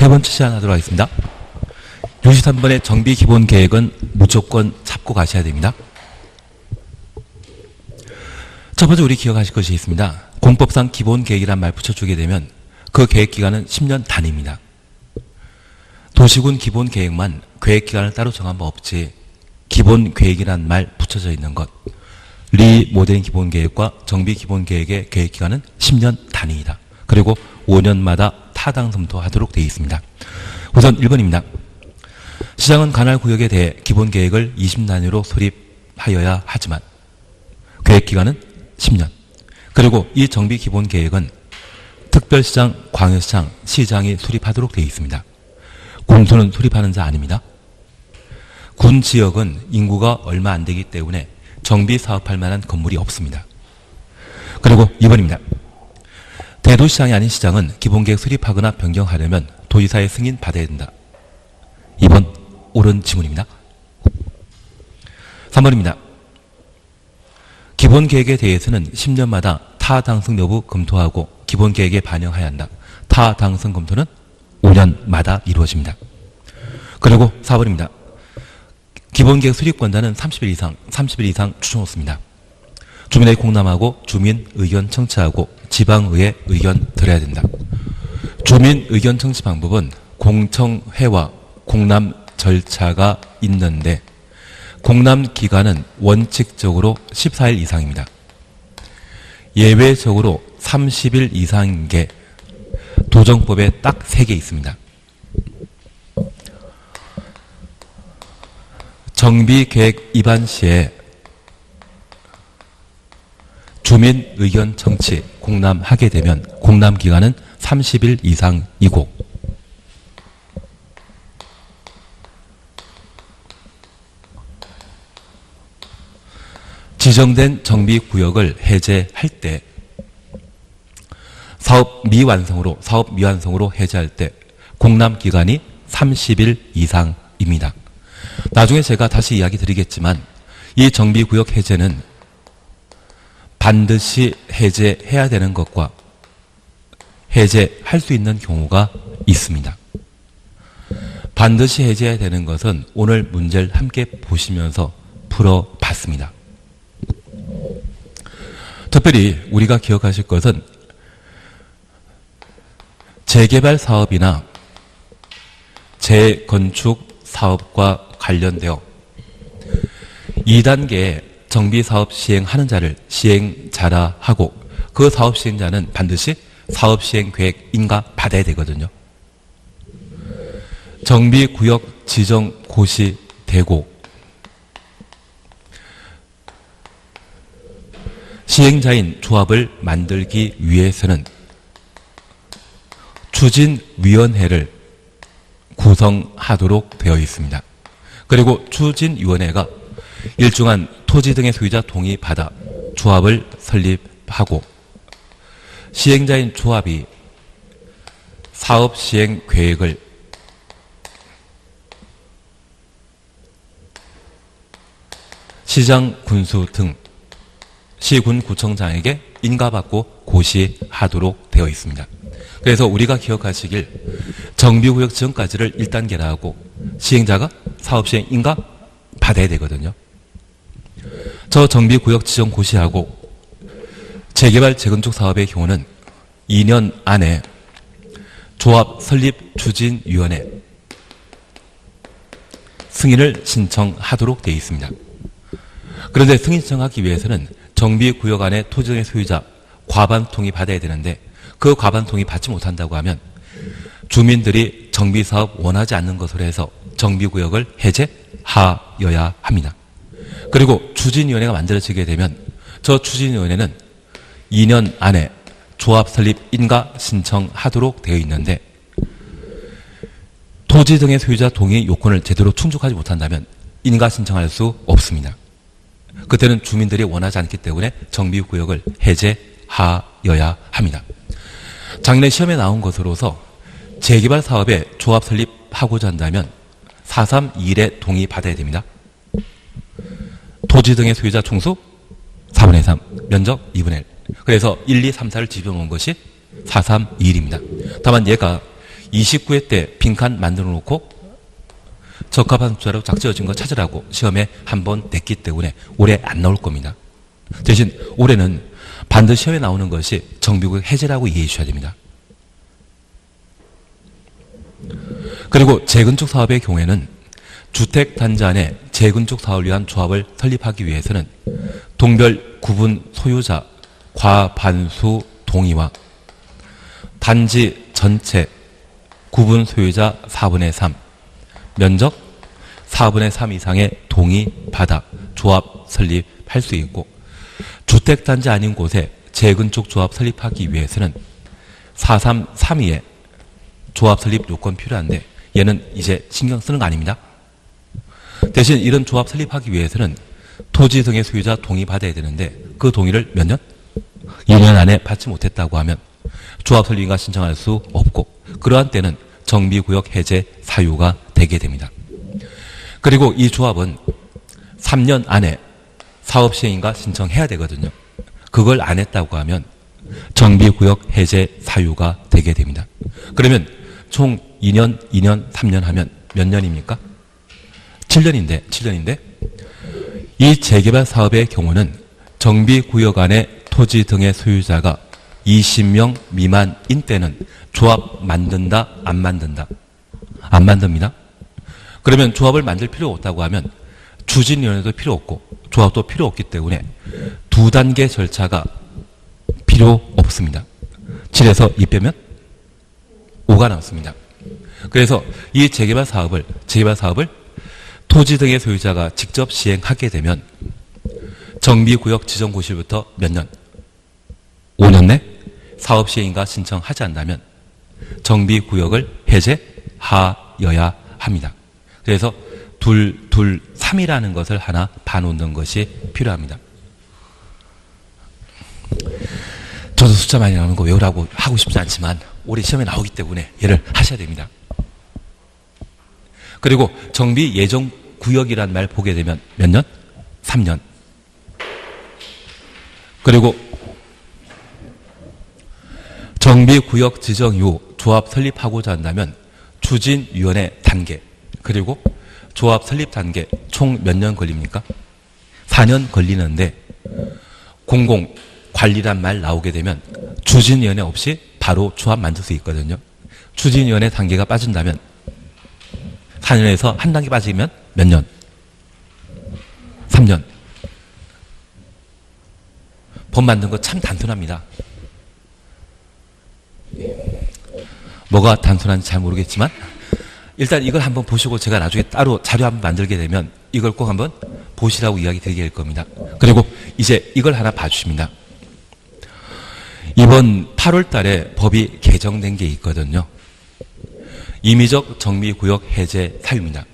세 번째 시간하도록 하겠습니다. 63번의 정비기본계획은 무조건 잡고 가셔야 됩니다. 첫 번째 우리 기억하실 것이 있습니다. 공법상 기본계획이란 말 붙여주게 되면 그 계획기간은 10년 단위입니다. 도시군 기본계획만 계획기간을 따로 정한 바 없지 기본계획이란 말 붙여져 있는 것, 리모델링 기본계획과 정비기본계획의 계획기간은 10년 단위이다. 그리고 5년마다 타당 검토하도록 되어 있습니다. 우선 1번입니다. 시장은 관할구역에 대해 기본계획을 20단위로 수립하여야 하지만 계획기간은 10년. 그리고 이 정비기본계획은 특별시장, 광역시장, 시장이 수립하도록 되어 있습니다. 공소는 수립하는 자 아닙니다. 군 지역은 인구가 얼마 안 되기 때문에 정비 사업할 만한 건물이 없습니다. 그리고 2번입니다. 대도시장이 아닌 시장은 기본계획 수립하거나 변경하려면 도지사의 승인 받아야 된다. 2번 옳은 지문입니다. 3번입니다. 기본계획에 대해서는 10년마다 타당성 여부 검토하고 기본계획에 반영해야 한다. 타당성 검토는 5년마다 이루어집니다. 그리고 4번입니다. 기본계획 수립권자는 30일 이상 추천없습니다. 주민의 공람하고 주민 의견 청취하고 지방의회 의견 들어야 된다. 주민 의견 청취 방법은 공청회와 공람 절차가 있는데 공람 기간은 원칙적으로 14일 이상입니다. 예외적으로 30일 이상인 게 도정법에 딱 3개 있습니다. 정비계획 위반 시에 주민 의견 청취, 공람하게 되면 공람 기간은 30일 이상이고 지정된 정비구역을 해제할 때 사업 미완성으로 해제할 때 공람 기간이 30일 이상입니다. 나중에 제가 다시 이야기 드리겠지만 이 정비구역 해제는 반드시 해제해야 되는 것과 해제할 수 있는 경우가 있습니다. 반드시 해제해야 되는 것은 오늘 문제를 함께 보시면서 풀어봤습니다. 특별히 우리가 기억하실 것은 재개발 사업이나 재건축 사업과 관련되어 2단계 정비사업 시행하는 자를 시행자라 하고 그 사업 시행자는 반드시 사업시행계획 인가 받아야 되거든요. 정비구역 지정 고시되고 시행자인 조합을 만들기 위해서는 추진위원회를 구성하도록 되어 있습니다. 그리고 추진위원회가 일정한 토지 등의 소유자 동의받아 조합을 설립하고 시행자인 조합이 사업시행계획을 시장, 군수 등 시군구청장에게 인가받고 고시하도록 되어 있습니다. 그래서 우리가 기억하시길 정비구역 지정까지를 1단계라 하고 시행자가 사업시행 인가 받아야 되거든요. 저 정비구역 지정 고시하고 재개발 재건축 사업의 경우는 2년 안에 조합 설립 추진위원회 승인을 신청하도록 되어 있습니다. 그런데 승인 신청하기 위해서는 정비구역 안에 토지 등의 소유자 과반 동의 받아야 되는데 그 과반 동의 받지 못한다고 하면 주민들이 정비사업 원하지 않는 것으로 해서 정비구역을 해제하여야 합니다. 그리고 추진위원회가 만들어지게 되면 저 추진위원회는 2년 안에 조합 설립 인가 신청하도록 되어 있는데 토지 등의 소유자 동의 요건을 제대로 충족하지 못한다면 인가 신청할 수 없습니다. 그때는 주민들이 원하지 않기 때문에 정비구역을 해제하여야 합니다. 작년에 시험에 나온 것으로서 재개발 사업에 조합 설립하고자 한다면 4.3.1에 동의 받아야 됩니다. 토지 등의 소유자 총수 4분의 3, 면적 2분의 1. 그래서 1, 2, 3, 4를 집어넣은 것이 4.3.1입니다. 다만 얘가 29회 때 빈칸 만들어 놓고 적합한 숫자로 짝지어진 거 찾으라고 시험에 한 번 냈기 때문에 올해 안 나올 겁니다. 대신 올해는 반드시 시험에 나오는 것이 정비구역 해제라고 이해해 주셔야 됩니다. 그리고 재건축 사업의 경우에는 주택단지 안에 재건축 사업을 위한 조합을 설립하기 위해서는 동별 구분 소유자 과반수 동의와 단지 전체 구분 소유자 4분의 3, 면적 4분의 3 이상의 동의받아 조합 설립할 수 있고, 주택단지 아닌 곳에 재건축 조합 설립하기 위해서는 4332의 조합 설립 요건 필요한데 얘는 이제 신경 쓰는 거 아닙니다. 대신 이런 조합 설립하기 위해서는 토지 등의 소유자 동의받아야 되는데 그 동의를 몇 년? 2년 안에 받지 못했다고 하면 조합 설립인가 신청할 수 없고, 그러한 때는 정비구역 해제 사유가 되게 됩니다. 그리고 이 조합은 3년 안에 사업시행인가 신청해야 되거든요. 그걸 안 했다고 하면 정비구역 해제 사유가 되게 됩니다. 그러면 총 2년, 3년 하면 몇 년입니까? 7년인데 이 재개발 사업의 경우는 정비구역 안에 토지 등의 소유자가 20명 미만인 때는 조합 만든다, 안 만든다? 안 만듭니다. 그러면 조합을 만들 필요가 없다고 하면 추진위원회도 필요 없고 조합도 필요 없기 때문에 두 단계 절차가 필요 없습니다. 7에서 2 빼면 5가 남습니다. 그래서 이 재개발 사업을 토지 등의 소유자가 직접 시행하게 되면 정비구역 지정고시부터 몇 년? 5년 내 사업 시행인가 신청하지 않는다면 정비구역을 해제하여야 합니다. 그래서 3이라는 것을 하나 봐놓는 것이 필요합니다. 저도 숫자 많이 나오는 거 외우라고 하고 싶지 않지만 올해 시험에 나오기 때문에 얘를 하셔야 됩니다. 그리고 정비 예정 구역이란 말 보게 되면 몇 년? 3년. 그리고 정비구역 지정 이후 조합 설립하고자 한다면 추진위원회 단계 그리고 조합 설립 단계 총 몇 년 걸립니까? 4년 걸리는데 공공관리란 말 나오게 되면 추진위원회 없이 바로 조합 만들 수 있거든요. 추진위원회 단계가 빠진다면 4년에서 한 단계 빠지면 몇 년? 3년. 법 만든 거 참 단순합니다. 뭐가 단순한지 잘 모르겠지만 일단 이걸 한번 보시고 제가 나중에 따로 자료 한번 만들게 되면 이걸 꼭 한번 보시라고 이야기 드리게 될 겁니다. 그리고 이제 이걸 하나 봐주십니다. 이번 8월 달에 법이 개정된 게 있거든요. 임의적 정비구역 해제 사유입니다.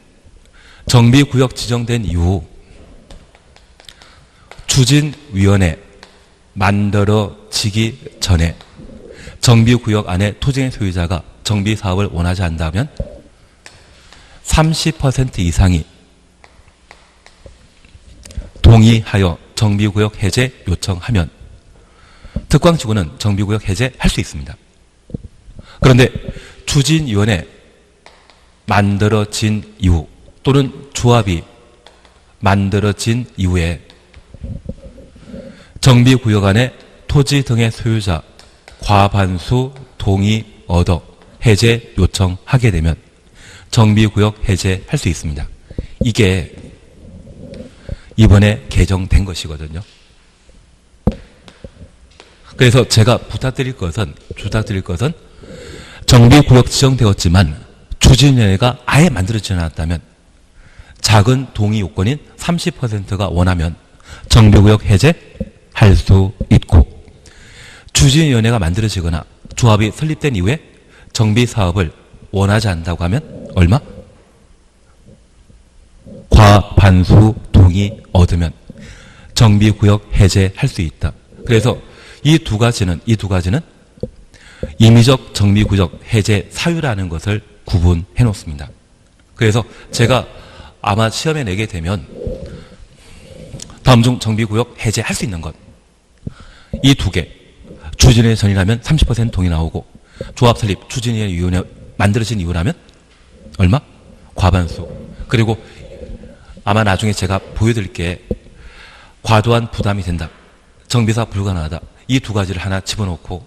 정비구역 지정된 이후 추진위원회 만들어지기 전에 정비구역 안에 토지의 소유자가 정비사업을 원하지 않는다면 30% 이상이 동의하여 정비구역 해제 요청하면 특광지구는 정비구역 해제할 수 있습니다. 그런데 추진위원회 만들어진 이후 또는 조합이 만들어진 이후에 정비구역 안에 토지 등의 소유자 과반수 동의 얻어 해제 요청하게 되면 정비구역 해제할 수 있습니다. 이게 이번에 개정된 것이거든요. 그래서 제가 부탁드릴 것은 정비구역 지정되었지만 추진위원회가 아예 만들어지지 않았다면 작은 동의 요건인 30%가 원하면 정비구역 해제할 수 있고, 추진위원회가 만들어지거나 조합이 설립된 이후에 정비사업을 원하지 않는다고 하면 얼마? 과반수 동의 얻으면 정비구역 해제할 수 있다. 그래서 이 두 가지는 임의적 정비구역 해제 사유라는 것을 구분해 놓습니다. 그래서 제가 아마 시험에 내게 되면 다음 중 정비구역 해제할 수 있는 것 이 두 개, 추진위원회 전이라면 30% 동의 나오고 조합 설립 추진위원회 만들어진 이유라면 얼마? 과반수. 그리고 아마 나중에 제가 보여드릴 게 과도한 부담이 된다. 정비사 불가능하다. 이 두 가지를 하나 집어넣고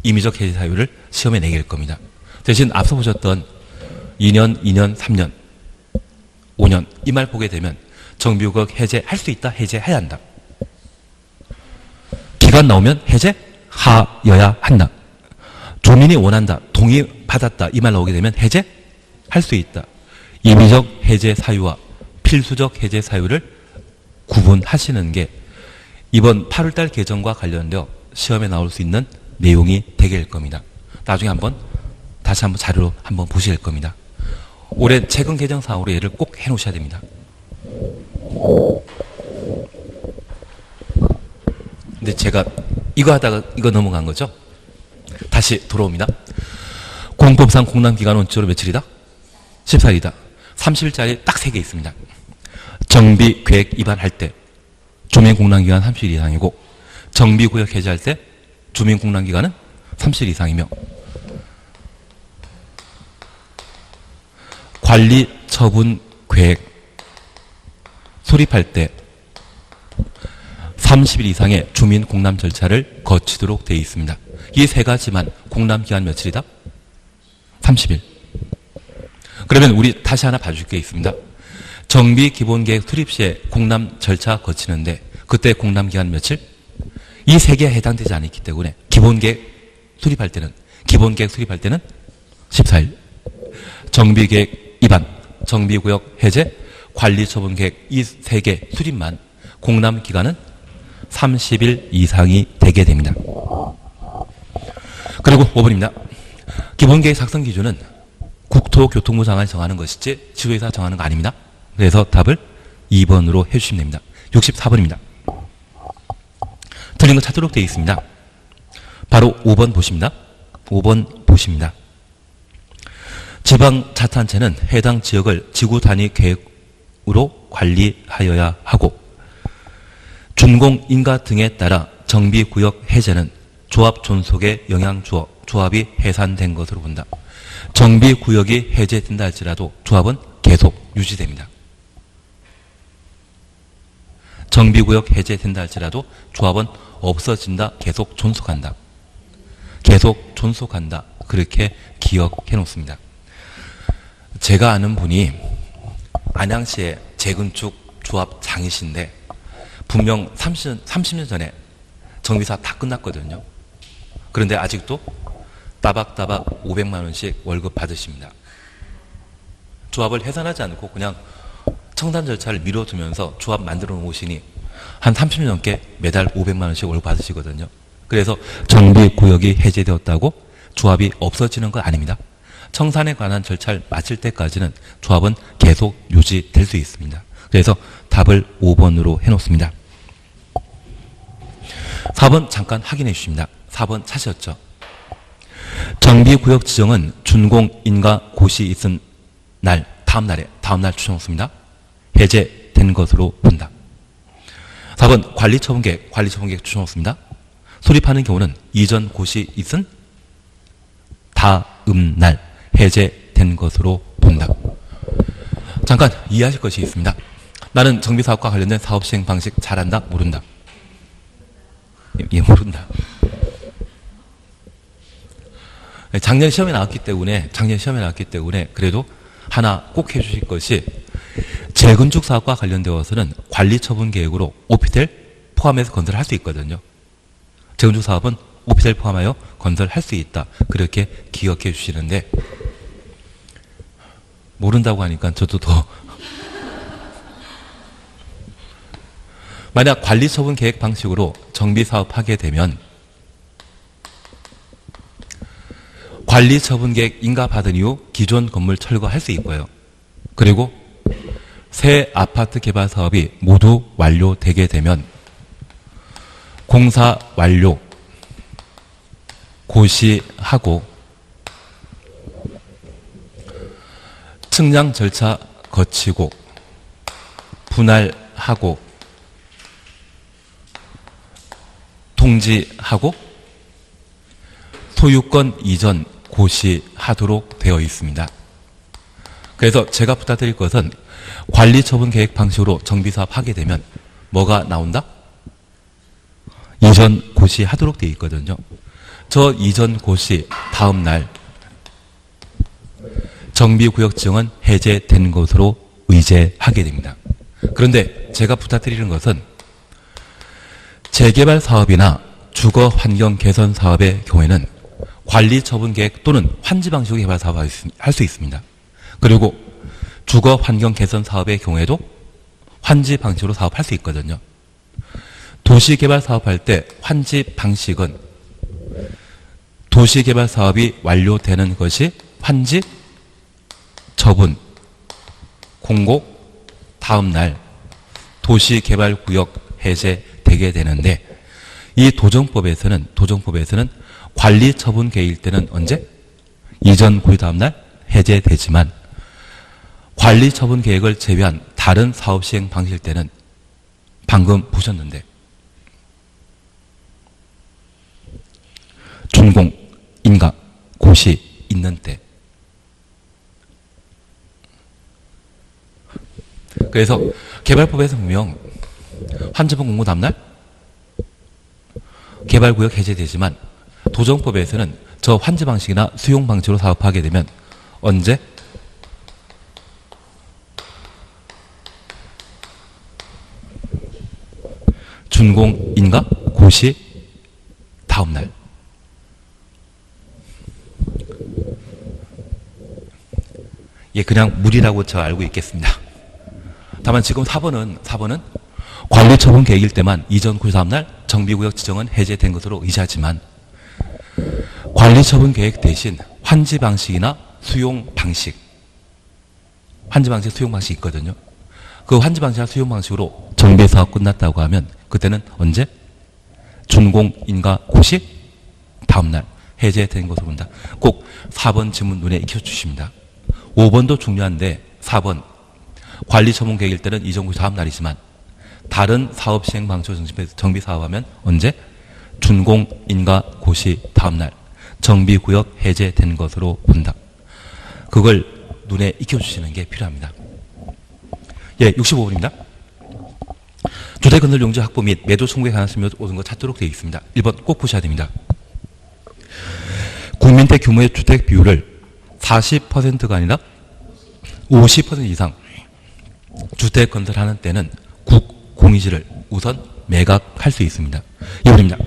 임의적 해제 사유를 시험에 내게 될 겁니다. 대신 앞서 보셨던 2년, 2년, 3년, 5년 이 말 보게 되면 정비구역 해제할 수 있다. 해제해야 한다. 기간 나오면 해제하여야 한다. 주민이 원한다. 동의받았다. 이 말 나오게 되면 해제할 수 있다. 임의적 해제 사유와 필수적 해제 사유를 구분하시는 게 이번 8월달 개정과 관련되어 시험에 나올 수 있는 내용이 되게 될 겁니다. 나중에 다시 한번 자료로 한번 보실 겁니다. 올해 최근 개정 사항으로 얘를 꼭 해놓으셔야 됩니다. 근데 제가 이거 하다가 이거 넘어간 거죠? 다시 돌아옵니다. 공법상 공람기간 원칙으로 며칠이다? 14일이다. 30일짜리 딱 3개 있습니다. 정비 계획 위반할 때 주민 공람기간 30일 이상이고 정비구역 해제할 때 주민 공람기간은 30일 이상이며 관리 처분 계획 수립할 때 30일 이상의 주민 공람 절차를 거치도록 되어 있습니다. 이 세 가지만 공람기간 며칠이다? 30일. 그러면 우리 다시 하나 봐줄 게 있습니다. 정비 기본계획 수립 시에 공람 절차 거치는데 그때 공람기간 며칠? 이 세 개에 해당되지 않기 때문에 기본계획 수립할 때는 14일. 정비계획 위반, 정비구역 해제, 관리처분계획 이 세 개 수립만 공람기간은 30일 이상이 되게 됩니다. 그리고 5번입니다. 기본계획 작성 기준은 국토교통부 장관이 정하는 것이지 지도에서 정하는 거 아닙니다. 그래서 답을 2번으로 해주시면 됩니다. 64번입니다. 틀린 거 찾도록 되어 있습니다. 바로 5번 보십니다. 5번 보십니다. 지방자치단체는 해당 지역을 지구 단위 계획으로 관리하여야 하고 준공 인가 등에 따라 정비구역 해제는 조합 존속에 영향 주어 조합이 해산된 것으로 본다. 정비구역이 해제된다 할지라도 조합은 계속 유지됩니다. 정비구역 해제된다 할지라도 조합은 없어진다. 계속 존속한다. 계속 존속한다. 그렇게 기억해 놓습니다. 제가 아는 분이 안양시의 재건축 조합 장이신데 분명 30년 전에 정비사 다 끝났거든요. 그런데 아직도 따박따박 500만 원씩 월급 받으십니다. 조합을 해산하지 않고 그냥 청산 절차를 미뤄두면서 조합 만들어 놓으시니 한 30년 넘게 매달 500만 원씩 월급 받으시거든요. 그래서 정비구역이 해제되었다고 조합이 없어지는 건 아닙니다. 청산에 관한 절차를 마칠 때까지는 조합은 계속 유지될 수 있습니다. 그래서 답을 5번으로 해놓습니다. 4번 잠깐 확인해 주십니다. 4번 찾으셨죠? 정비구역 지정은 준공인가 고시 있은 날, 다음 날 추정했습니다. 해제된 것으로 본다. 4번 관리처분계획 추정했습니다. 수립하는 경우는 이전 고시 있은 다음 날 해제된 것으로 본다. 잠깐 이해하실 것이 있습니다. 나는 정비사업과 관련된 사업 시행 방식 잘한다? 모른다? 모른다. 작년 시험에 나왔기 때문에 그래도 하나 꼭 해주실 것이 재건축 사업과 관련되어서는 관리처분 계획으로 오피텔 포함해서 건설할 수 있거든요. 재건축 사업은 오피텔 포함하여 건설할 수 있다. 그렇게 기억해 주시는데 모른다고 하니까 저도 더 만약 관리처분 계획 방식으로 정비사업 하게 되면 관리처분 계획 인가받은 이후 기존 건물 철거할 수 있고요. 그리고 새 아파트 개발 사업이 모두 완료되게 되면 공사 완료 고시하고 측량 절차 거치고 분할하고 통지하고 소유권 이전 고시하도록 되어 있습니다. 그래서 제가 부탁드릴 것은 관리처분 계획 방식으로 정비사업 하게 되면 뭐가 나온다? 이전 고시하도록 되어 있거든요. 저 이전 고시 다음 날 정비구역 지정은 해제된 것으로 의제하게 됩니다. 그런데 제가 부탁드리는 것은 재개발 사업이나 주거 환경 개선 사업의 경우에는 관리 처분 계획 또는 환지 방식으로 개발 사업을 할 수 있습니다. 그리고 주거 환경 개선 사업의 경우에도 환지 방식으로 사업할 수 있거든요. 도시개발 사업할 때 환지 방식은 도시개발 사업이 완료되는 것이 환지 처분 공고 다음 날 도시개발구역 해제되게 되는데 이 도정법에서는 관리 처분 계획일 때는 언제? 이전 고시 다음 날 해제되지만 관리 처분 계획을 제외한 다른 사업 시행 방식일 때는 방금 보셨는데 준공, 인가, 고시 있는 때. 그래서 개발법에서 분명 환지분 공고 다음날 개발구역 해제되지만 도정법에서는 저 환지 방식이나 수용 방식으로 사업하게 되면 언제? 준공, 인가, 고시 다음날. 예, 그냥 무리라고 저 알고 있겠습니다. 다만 지금 4번은 관리처분 계획일 때만 이전 고시 다음날 정비구역 지정은 해제된 것으로 의지하지만 관리처분 계획 대신 환지 방식이나 수용 방식, 환지 방식, 수용 방식이 있거든요. 그 환지 방식이나 수용 방식으로 정비사업 끝났다고 하면 그때는 언제? 준공, 인가, 고시 다음날 해제된 것으로 본다. 꼭 4번 지문 눈에 익혀주십니다. 5번도 중요한데 4번 관리처분 계획일 때는 이전 고시 다음 날이지만 다른 사업 시행 방식으로 정비 사업하면 언제? 준공, 인가, 고시 다음 날 정비구역 해제된 것으로 본다. 그걸 눈에 익혀주시는 게 필요합니다. 예, 65번입니다. 주택건설용지 확보 및 매도 청구에 관한 설명을 오는 거 찾도록 되어 있습니다. 1번 꼭 보셔야 됩니다. 국민대 규모의 주택 비율을 40%가 아니라 50% 이상 주택 건설하는 때는 국공유지를 우선 매각할 수 있습니다. 2번입니다.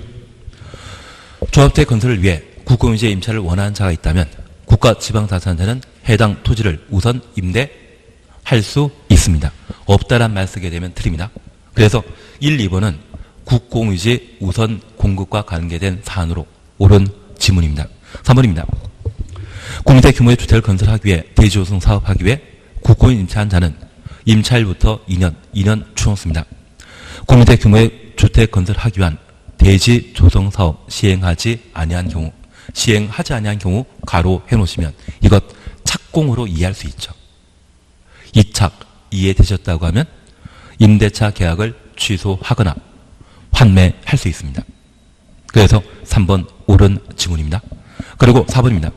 조합주택 건설을 위해 국공유지에 임차를 원하는 자가 있다면 국가 지방자치단체는 해당 토지를 우선 임대할 수 있습니다. 없다란 말 쓰게 되면 틀립니다. 그래서 1, 2번은 국공유지 우선 공급과 관계된 사안으로 옳은 지문입니다. 3번입니다. 국민대 규모의 주택을 건설하기 위해 대지 조성 사업하기 위해 국공유지 임차한 자는 임차일부터 2년 추놓습니다. 국민대 규모의 주택 건설하기 위한 대지 조성 사업 시행하지 아니한 경우 가로 해놓으시면 이것 착공으로 이해할 수 있죠. 이착 이해되셨다고 하면 임대차 계약을 취소하거나 환매할 수 있습니다. 그래서 3번 옳은 지문입니다. 그리고 4번입니다.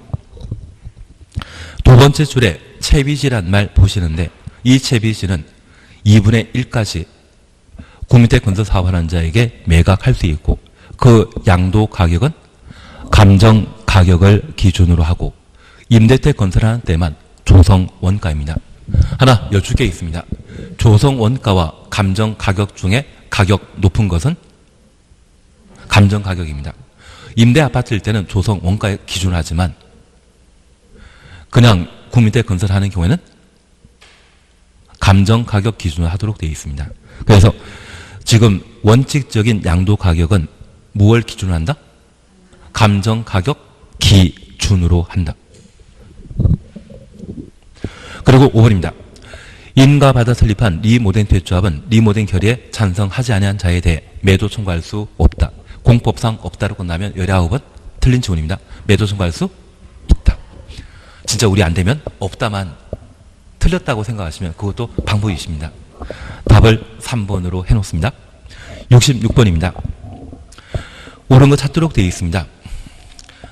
두 번째 줄에 채비지란 말 보시는데 이 채비지는 2분의 1까지 국민대 건설 사업하는 자에게 매각할 수 있고 그 양도 가격은 감정 가격을 기준으로 하고 임대택 건설하는 때만 조성 원가입니다. 하나 여쭐 게 있습니다. 조성 원가와 감정 가격 중에 가격 높은 것은 감정 가격입니다. 임대 아파트일 때는 조성 원가에 기준을 하지만 그냥 국민대 건설하는 경우에는 감정 가격 기준으로 하도록 되어 있습니다. 그래서 지금 원칙적인 양도 가격은 무엇을 기준으로 한다? 감정 가격 기준으로 한다. 그리고 5번입니다. 인가받아 설립한 리모덴트의 조합은 리모덴 결의에 찬성하지 아니한 자에 대해 매도 청구할 수 없다. 공법상 없다로 끝나면 19번 틀린 지문입니다. 매도 청구할 수 있다. 진짜 우리 안 되면 없다만 틀렸다고 생각하시면 그것도 방법이 있습니다. 답을 3번으로 해놓습니다. 66번입니다. 옳은 거 찾도록 되어 있습니다.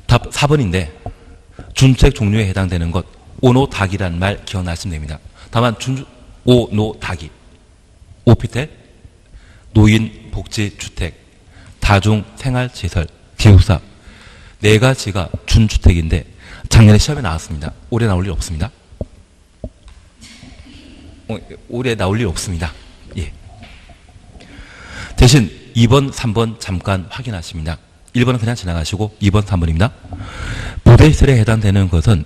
답 4번인데 준주택 종류에 해당되는 것, 오노닥이라는 말 기억나시면 됩니다. 다만 오노닥이 오피텔, 노인 복지주택, 다중생활시설, 기숙사 네 가지가 준주택인데 작년에 시험에 나왔습니다. 올해 나올 일 없습니다. 올해 나올 일 없습니다. 예. 대신 2번, 3번 잠깐 확인하십니다. 1번은 그냥 지나가시고 2번, 3번입니다. 부대시설에 해당되는 것은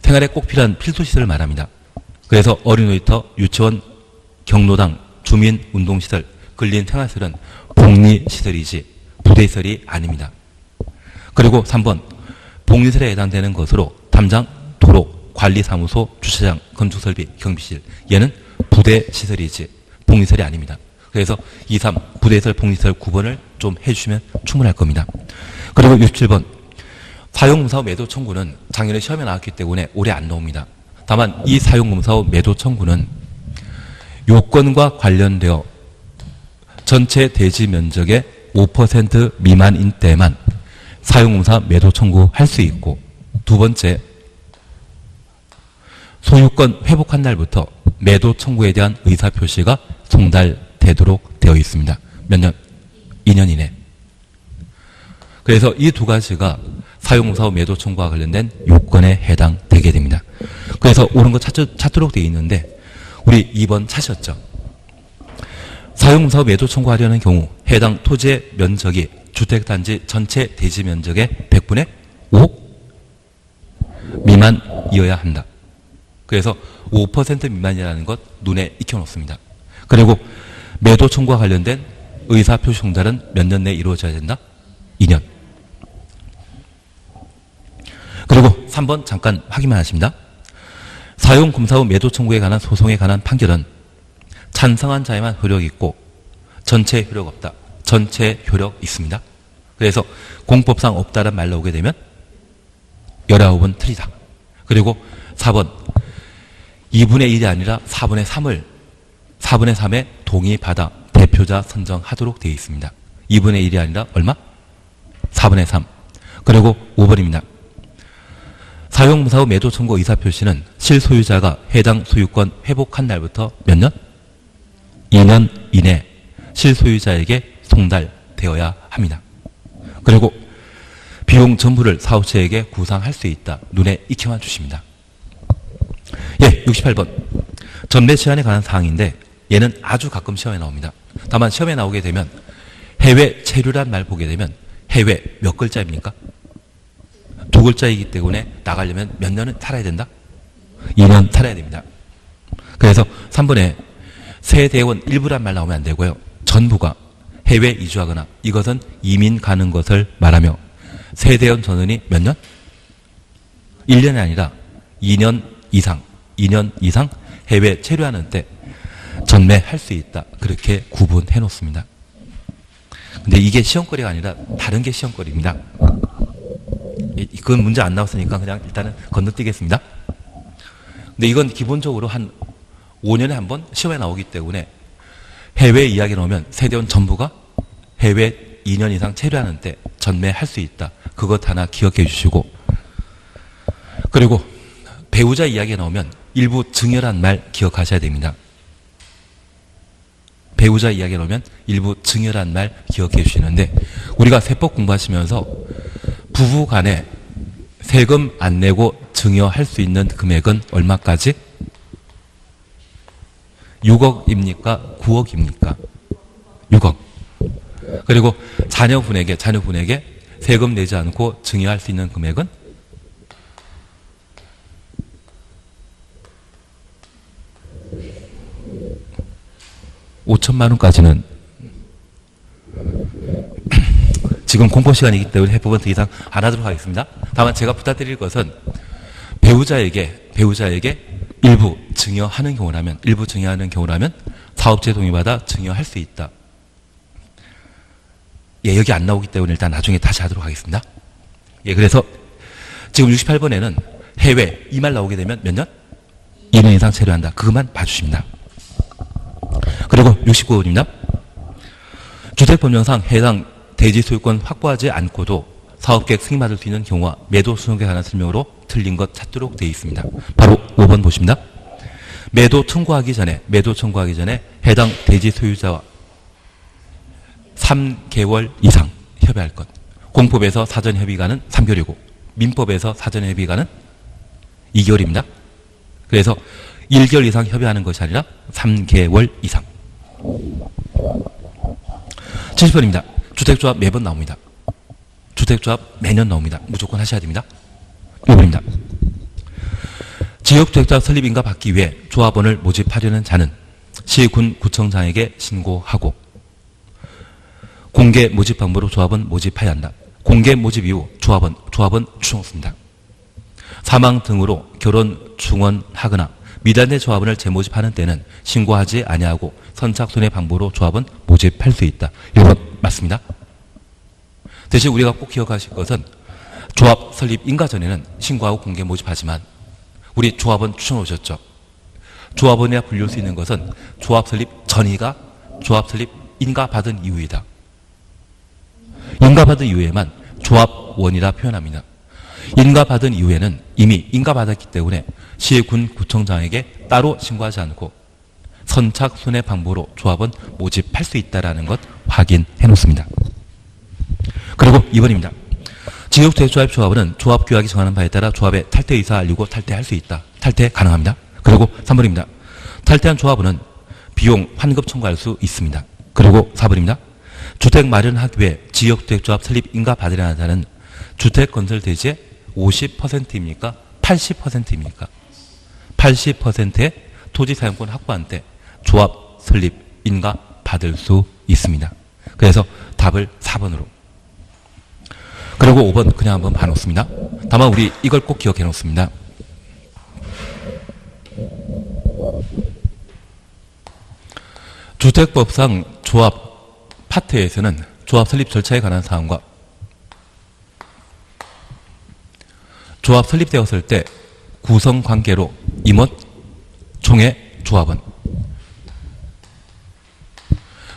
생활에 꼭 필요한 필수시설을 말합니다. 그래서 어린이놀이터, 유치원, 경로당, 주민운동시설, 근린생활시설은 복리시설이지 부대시설이 아닙니다. 그리고 3번 복리시설에 해당되는 것으로 담장, 도로, 관리사무소, 주차장, 건축설비, 경비실 얘는 부대시설이지 복리시설이 아닙니다. 그래서 2, 3 부대시설, 복리시설 9번을 좀 해주시면 충분할 겁니다. 그리고 67번 사용검사후 매도 청구는 작년에 시험에 나왔기 때문에 올해 안 나옵니다. 다만 이 사용검사후 매도 청구는 요건과 관련되어 전체 대지 면적의 5% 미만인 때만 사용검사 매도 청구할 수 있고, 두 번째 소유권 회복한 날부터 매도 청구에 대한 의사표시가 송달되도록 되어 있습니다. 몇 년? 2년 이내. 그래서 이 두 가지가 사용검사 후 매도 청구와 관련된 요건에 해당되게 됩니다. 그래서 옳은 거 찾도록 되어 있는데 우리 2번 찾으셨죠? 사용검사 후 매도 청구하려는 경우 해당 토지의 면적이 주택단지 전체 대지 면적의 100분의 5 미만이어야 한다. 그래서 5% 미만이라는 것 눈에 익혀놓습니다. 그리고 매도 청구와 관련된 의사표시 송달은 몇 년 내에 이루어져야 된다? 2년. 그리고 3번 잠깐 확인만 하십니다. 사용검사 후 매도 청구에 관한 소송에 관한 판결은 찬성한 자에만 효력이 있고 전체에 효력 없다. 전체에 효력 있습니다. 그래서 공법상 없다는 말 나오게 되면 19번 틀리다. 그리고 4번 2분의 1이 아니라 4분의 3에 동의받아 대표자 선정하도록 되어 있습니다. 2분의 1이 아니라 얼마? 4분의 3. 그리고 5번입니다. 사용검사 후 매도 청구 의사표시는 실소유자가 해당 소유권 회복한 날부터 몇 년? 2년 이내 실소유자에게 송달되어야 합니다. 그리고 비용 전부를 사업체에게 구상할 수 있다. 눈에 익혀만 주십니다. 예, 68번. 전매 제한에 관한 사항인데 얘는 아주 가끔 시험에 나옵니다. 다만 시험에 나오게 되면 해외 체류란 말 보게 되면 해외 몇 글자입니까? 2글자이기 때문에 나가려면 몇 년은 살아야 된다? 2년 살아야 됩니다. 그래서 3번에 세대원 일부란 말 나오면 안 되고요. 전부가 해외 이주하거나 이것은 이민 가는 것을 말하며 세대원 전원이 몇 년? 1년이 아니라 2년 이상 해외 체류하는 때 전매할 수 있다. 그렇게 구분해 놓습니다. 근데 이게 시험거리가 아니라 다른 게 시험거리입니다. 그건 문제 안 나왔으니까 그냥 일단은 건너뛰겠습니다. 근데 이건 기본적으로 한 5년에 한 번 시험에 나오기 때문에 해외 이야기 나오면 세대원 전부가 해외 2년 이상 체류하는 때 전매할 수 있다. 그것 하나 기억해 주시고, 그리고 배우자 이야기 나오면 일부 증여란 말 기억하셔야 됩니다. 배우자 이야기 나오면 일부 증여란 말 기억해 주시는데 우리가 세법 공부하시면서 부부 간에 세금 안 내고 증여할 수 있는 금액은 얼마까지? 6억입니까? 9억입니까? 6억. 그리고 자녀분에게 세금 내지 않고 증여할 수 있는 금액은 5천만 원까지는 지금 공포 시간이기 때문에 해법은 더 이상 안 하도록 하겠습니다. 다만 제가 부탁드릴 것은 배우자에게 일부 증여하는 경우라면 사업체 동의받아 증여할 수 있다. 예, 여기 안 나오기 때문에 일단 나중에 다시 하도록 하겠습니다. 예, 그래서 지금 68번에는 해외 이 말 나오게 되면 몇 년? 2년 이상 체류한다. 그것만 봐주십니다. 그리고 69번입니다. 주택법령상 해당 대지 소유권 확보하지 않고도 사업계획 승인받을 수 있는 경우와 매도 수정에 관한 설명으로 틀린 것 찾도록 되어 있습니다. 바로 5번 보십니다. 매도 청구하기 전에 해당 대지 소유자와 3개월 이상 협의할 것. 공법에서 사전 협의가는 3개월이고 민법에서 사전 협의가는 2개월입니다. 그래서 1개월 이상 협의하는 것이 아니라 3개월 이상. 70번입니다. 주택조합 매번 나옵니다. 주택조합 매년 나옵니다. 무조건 하셔야 됩니다. 5번입니다. 지역주택조합 설립인가 받기 위해 조합원을 모집하려는 자는 시군 구청장에게 신고하고 공개 모집 방법으로 조합원 모집해야 한다. 공개 모집 이후 조합원 추천없습니다. 사망 등으로 결혼 중원하거나 미단의 조합원을 재모집하는 때는 신고하지 아니하고 선착순의 방법으로 조합원 모집할 수 있다. 1번 맞습니다. 대신 우리가 꼭 기억하실 것은 조합 설립 인가 전에는 신고하고 공개 모집하지만 우리 조합원 추천 오셨죠. 조합원이라 불릴 수 있는 것은 조합 설립 전이가 조합 설립 인가 받은 이후이다. 인가 받은 이후에만 조합원이라 표현합니다. 인가 받은 이후에는 이미 인가 받았기 때문에 시군 구청장에게 따로 신고하지 않고 선착순의 방법으로 조합원 모집할 수 있다는 것 확인해 놓습니다. 그리고 2번입니다. 지역주택조합 조합원은 조합규약이 정하는 바에 따라 조합에 탈퇴 의사 알리고 탈퇴할 수 있다. 탈퇴 가능합니다. 그리고 3번입니다. 탈퇴한 조합원은 비용 환급 청구할 수 있습니다. 그리고 4번입니다. 주택 마련하기 위해 지역주택조합 설립 인가 받으려는 자는 주택건설 대지의 50%입니까? 80%입니까? 80%의 토지 사용권 확보한 때 조합 설립 인가 받을 수 있습니다. 그래서 답을 4번으로. 그리고 5번 그냥 한번 봐놓습니다. 다만 우리 이걸 꼭 기억해 놓습니다. 주택법상 조합 파트에서는 조합 설립 절차에 관한 사항과 조합 설립되었을 때 구성관계로 임원, 총회, 조합원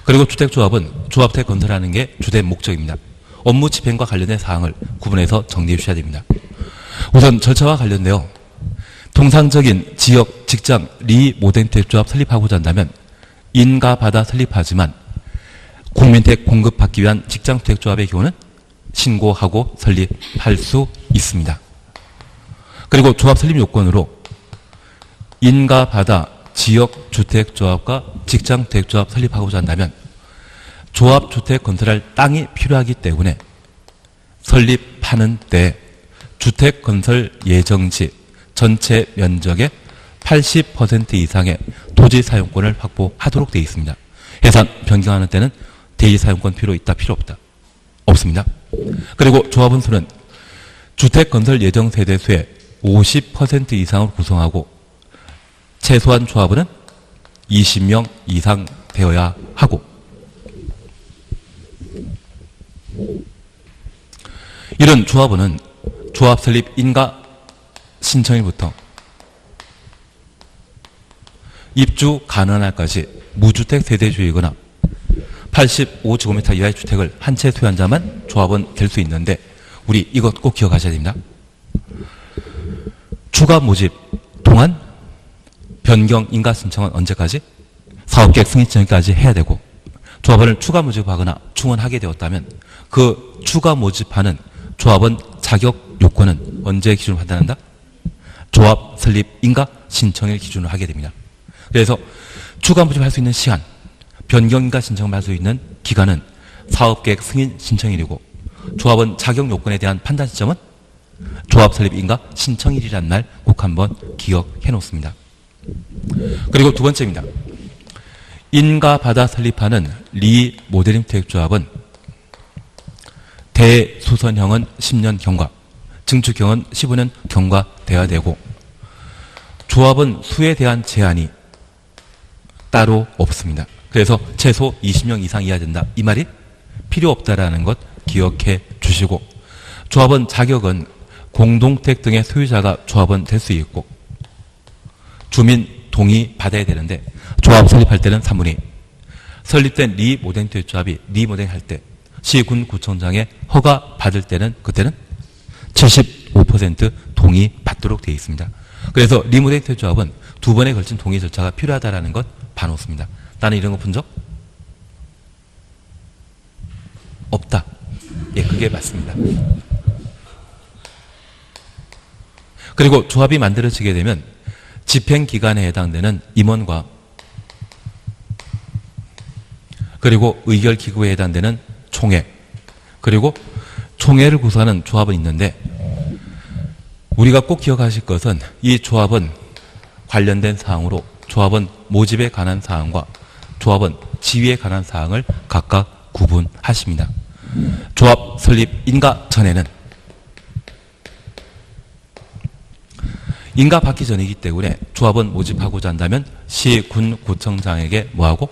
그리고 주택조합은 조합택 건설하는 게 주된 목적입니다. 업무 집행과 관련된 사항을 구분해서 정리해 주셔야 됩니다. 우선 절차와 관련되어 통상적인 지역, 직장, 리모델주택조합 설립하고자 한다면 인가받아 설립하지만 국민택 공급받기 위한 직장주택조합의 경우는 신고하고 설립할 수 있습니다. 그리고 조합 설립 요건으로 인가받아 지역주택조합과 직장주택조합 설립하고자 한다면 조합주택 건설할 땅이 필요하기 때문에 설립하는 때 주택건설 예정지 전체 면적의 80% 이상의 토지 사용권을 확보하도록 되어 있습니다. 해산 변경하는 때는 대지 사용권 필요 있다 필요 없다? 없습니다. 그리고 조합원 수는 주택건설 예정 세대수의 50% 이상을 구성하고 최소한 조합원은 20명 이상 되어야 하고 이런 조합원은 조합 설립 인가 신청일부터 입주 가능한 날까지 무주택 세대주이거나 85제곱미터 이하의 주택을 한 채 소유한 자만 조합원 될 수 있는데 우리 이것 꼭 기억하셔야 됩니다. 추가 모집 동안 변경 인가 신청은 언제까지? 사업계획 승인 전까지 해야 되고 조합원을 추가 모집하거나 충원하게 되었다면 그 추가 모집하는 조합원 자격 요건은 언제 기준으로 판단한다? 조합 설립 인가 신청일 기준으로 하게 됩니다. 그래서 추가 모집할 수 있는 시간, 변경 인가 신청을 할 수 있는 기간은 사업계획 승인 신청일이고 조합원 자격 요건에 대한 판단 시점은 조합 설립 인가 신청일이라는 날 꼭 한번 기억해 놓습니다. 그리고 두 번째입니다. 인가 받아 설립하는 리모델링 주택조합은 대수선형은 10년 경과, 증축형은 15년 경과돼야 되고 조합은 수에 대한 제한이 따로 없습니다. 그래서 최소 20명 이상 이하야 된다. 이 말이 필요 없다라는 것 기억해 주시고 조합원 자격은 공동택 등의 소유자가 조합원 될 수 있고 주민 동의 받아야 되는데 조합 설립할 때는 3분의 설립된 리모델링 주택조합이 리모델링 할 때 시군구청장의 허가 받을 때는 그때는 75% 동의 받도록 되어 있습니다. 그래서 리모델 조합은 두 번에 걸친 동의 절차가 필요하다는 것 봐놓습니다. 나는 이런 거 본 적 없다. 예, 그게 맞습니다. 그리고 조합이 만들어지게 되면 집행기관에 해당되는 임원과 그리고 의결기구에 해당되는 총회 그리고 총회를 구성하는 조합은 있는데 우리가 꼭 기억하실 것은 이 조합은 관련된 사항으로 조합은 모집에 관한 사항과 조합은 지위에 관한 사항을 각각 구분하십니다. 조합 설립 인가 전에는 인가 받기 전이기 때문에 조합은 모집하고자 한다면 시, 군, 구청장에게 뭐하고?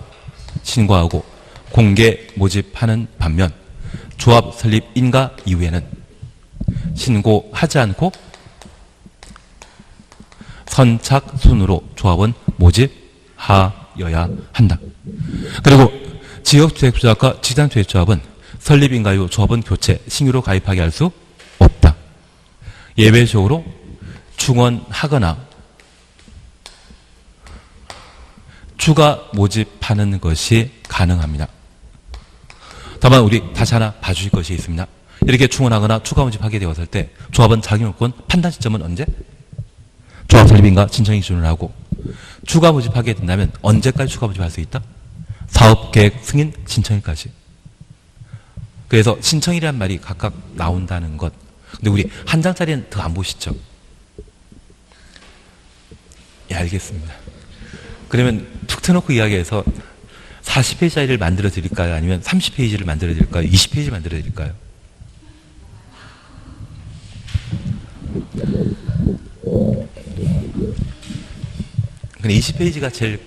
신고하고 공개 모집하는 반면 조합 설립 인가 이후에는 신고하지 않고 선착순으로 조합은 모집하여야 한다. 그리고 지역주택조합과 지단주택조합은 설립 인가 이후 조합은 교체, 신규로 가입하게 할 수 없다. 예외적으로 충원하거나 추가 모집하는 것이 가능합니다. 다만 우리 다시 하나 봐주실 것이 있습니다. 이렇게 충원하거나 추가 모집하게 되었을 때 조합은 자기용권 판단 시점은 언제? 조합 설립인가 신청이 기준으로 하고 추가 모집하게 된다면 언제까지 추가 모집할 수 있다? 사업계획 승인 신청일까지. 그래서 신청이란 말이 각각 나온다는 것. 근데 우리 한 장짜리는 더 안 보시죠? 예, 알겠습니다. 그러면 툭 트놓고 이야기해서 40페이지짜리를 만들어 드릴까요? 아니면 30페이지를 만들어 드릴까요? 20페이지 만들어 드릴까요? 근데 20페이지가 제일,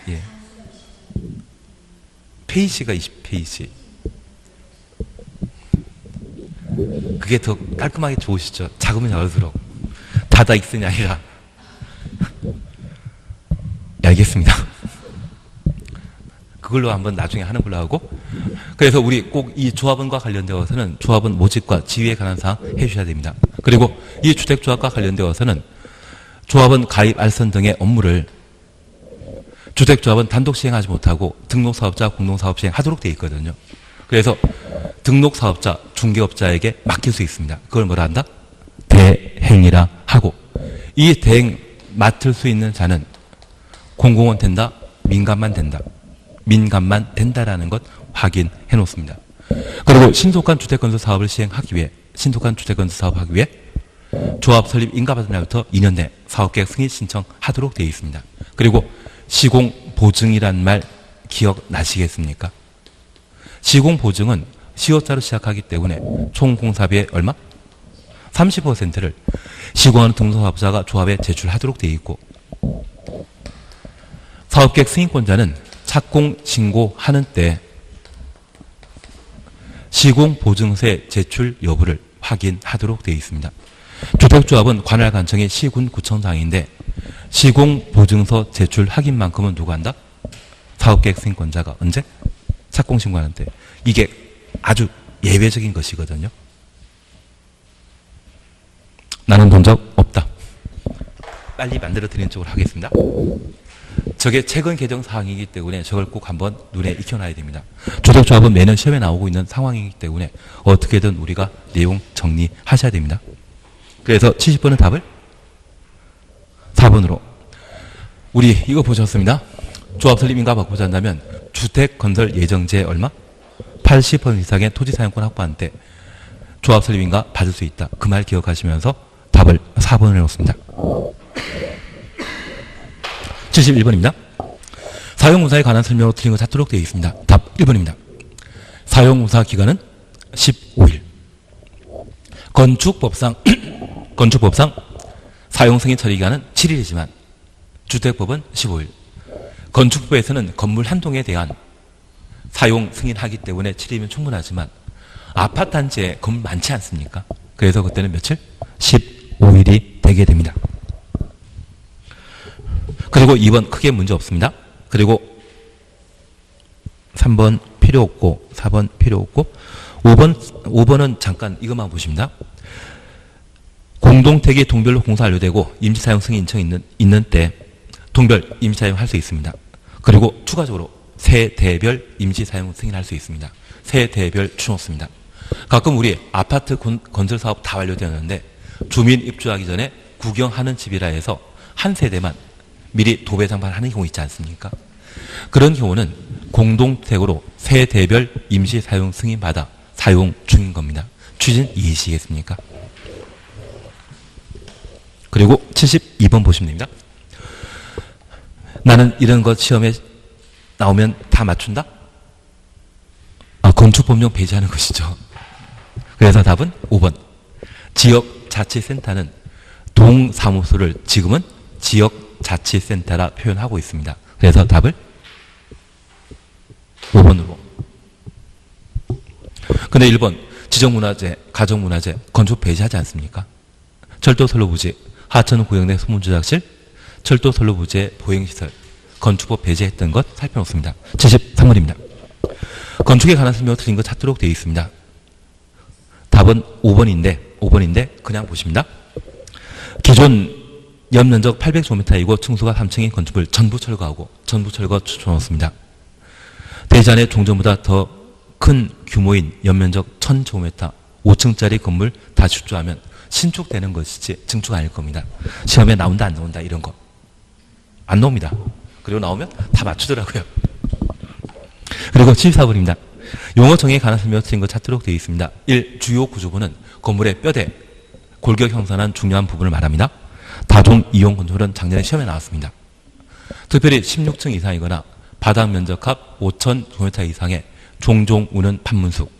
예. 페이지가 20페이지. 그게 더 깔끔하게 좋으시죠? 작으면 작을수록. 다다 익선이 아니라. 네, 알겠습니다. 그걸로 한번 나중에 하는 걸로 하고. 그래서 우리 꼭 이 조합원과 관련되어서는 조합원 모집과 지위에 관한 사항 해주셔야 됩니다. 그리고 이 주택조합과 관련되어서는 조합원 가입 알선 등의 업무를 주택조합은 단독 시행하지 못하고 등록사업자, 공동사업 시행하도록 되어 있거든요. 그래서 등록사업자, 중개업자에게 맡길 수 있습니다. 그걸 뭐라 한다? 대행이라 하고 이 대행 맡을 수 있는 자는 공공은 된다? 민간만 된다? 민간만 된다라는 것 확인해 놓습니다. 그리고 신속한 주택건설 사업을 시행하기 위해 신속한 주택건설 사업하기 위해 조합 설립 인가받은 날부터 2년 내 사업계획 승인 신청하도록 되어 있습니다. 그리고 시공보증이란 말 기억나시겠습니까? 시공보증은 시효자로 시작하기 때문에 총 공사비의 얼마? 30%를 시공하는 등록사업자가 조합에 제출하도록 되어 있고 사업계획 승인권자는 착공 신고하는 때 시공보증세 제출 여부를 확인하도록 되어 있습니다. 주택조합은 관할 관청이 시군 구청장인데 시공보증서 제출 확인만큼은 누가 한다? 사업계획 승인권자가 언제? 착공 신고하는 때. 이게 아주 예외적인 것이거든요. 나는 본 적 없다. 빨리 만들어 드리는 쪽으로 하겠습니다. 저게 최근 개정 사항이기 때문에 저걸 꼭 한번 눈에 익혀놔야 됩니다. 주택조합은 매년 시험에 나오고 있는 상황이기 때문에 어떻게든 우리가 내용 정리하셔야 됩니다. 그래서 70번은 답을 4번으로. 우리 이거 보셨습니다. 조합 설립인가 받고자 한다면 주택건설 예정제 얼마? 80% 이상의 토지 사용권 확보한 때 조합 설립인가 받을 수 있다. 그 말 기억하시면서 답을 4번을 해놓습니다. 71번입니다. 사용공사에 관한 설명으로 틀린 거 찾도록 되어 있습니다. 답 1번입니다. 사용공사 기간은 15일. 건축법상 사용승인 처리 기간은 7일이지만 주택법은 15일. 건축법에서는 건물 한 동에 대한 사용 승인하기 때문에 7일이면 충분하지만 아파트 단지에 건물 많지 않습니까? 그래서 그때는 며칠? 15일이 되게 됩니다. 그리고 2번 크게 문제 없습니다. 그리고 3번 필요 없고 4번 필요 없고 5번은 잠깐 이것만 보십니다. 공동택이 동별로 공사 완료되고 임시사용 승인 인청 있는 때 동별 임시사용할 수 있습니다. 그리고 추가적으로 세대별 임시사용 승인할 수 있습니다. 세대별 추놓습니다. 가끔 우리 아파트 건설 사업 다 완료되었는데 주민 입주하기 전에 구경하는 집이라 해서 한 세대만 미리 도배 장판하는 경우 있지 않습니까? 그런 경우는 공동택으로 세대별 임시사용 승인받아 사용 중인 겁니다. 취지는 이해시겠습니까? 그리고 72번 보시면 됩니다. 나는 이런 것 시험에 나오면 다 맞춘다? 건축법령 배제하는 것이죠. 그래서 답은 5번. 지역자치센터는 동사무소를 지금은 지역자치센터라 표현하고 있습니다. 그래서 답을 5번으로. 근데 1번 지정문화재, 가정문화재, 건축 배제하지 않습니까? 철도선로부지, 하천구역내 소문조작실, 철도선로부지의 보행시설, 건축법 배제했던 것 살펴놓습니다. 73번입니다. 건축에 관한 설명을 드린 것 찾도록 되어 있습니다. 답은 5번인데 그냥 보십니다. 기존 연면적 800제곱미터이고 층수가 3층인 건축물 전부 철거하고 전부 철거 추천했습니다. 대전의 종전보다 더 큰 규모인 연면적 1000제곱미터 5층짜리 건물 다시 출조하면 신축되는 것이지 증축 아닐 겁니다. 시험에 나온다 안 나온다 이런 거 안 나옵니다. 그리고 나오면 다 맞추더라고요. 그리고 74번입니다. 용어 정의에 관한 설명을 드린 것 찾도록 되어 있습니다. 1. 주요 구조부는 건물의 뼈대, 골격 형성한 중요한 부분을 말합니다. 다중 이용 건축물은 작년에 시험에 나왔습니다. 특별히 16층 이상이거나 바닥 면적합 5,000제곱미터 이상의 종종 우는 판문숙,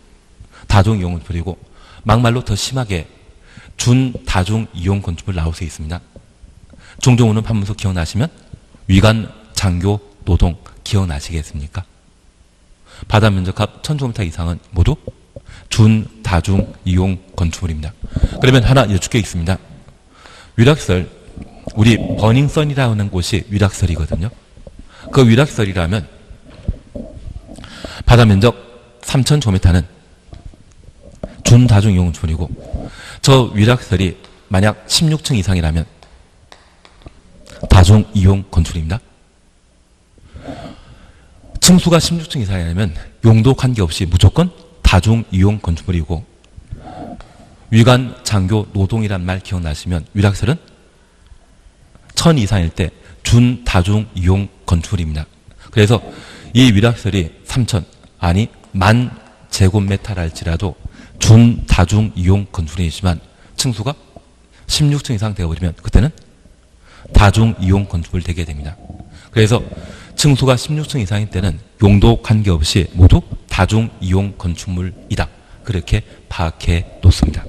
다중 이용 건축물이고 막말로 더 심하게 준다중 이용 건축물 나올 수 있습니다. 종종 우는 판문숙 기억나시면 위관, 장교, 노동 기억나시겠습니까? 바닥 면적합 1000제곱미터 이상은 모두 준다중 이용 건축물입니다. 그러면 하나 여쭙 게 있습니다. 위락설, 우리 버닝썬이라고 하는 곳이 위락설이거든요. 그 위락설이라면 바닥 면적 3000제곱미터는 준다중 이용 건축물이고 저 위락설이 만약 16층 이상이라면 다중 이용 건축물입니다. 층수가 16층 이상이라면 용도 관계없이 무조건 다중 이용 건축물이고 위관, 장교, 노동이란 말 기억나시면 위락설은 1000 이상일 때 준다중 이용 건축물입니다. 그래서 이 위락설이 3000 아니 10,000제곱미터라 할지라도 준다중 이용 건축물이지만 층수가 16층 이상 되어버리면 그때는 다중 이용 건축물 되게 됩니다. 그래서 층수가 16층 이상일 때는 용도 관계없이 모두 다중 이용 건축물이다. 그렇게 파악해 놓습니다.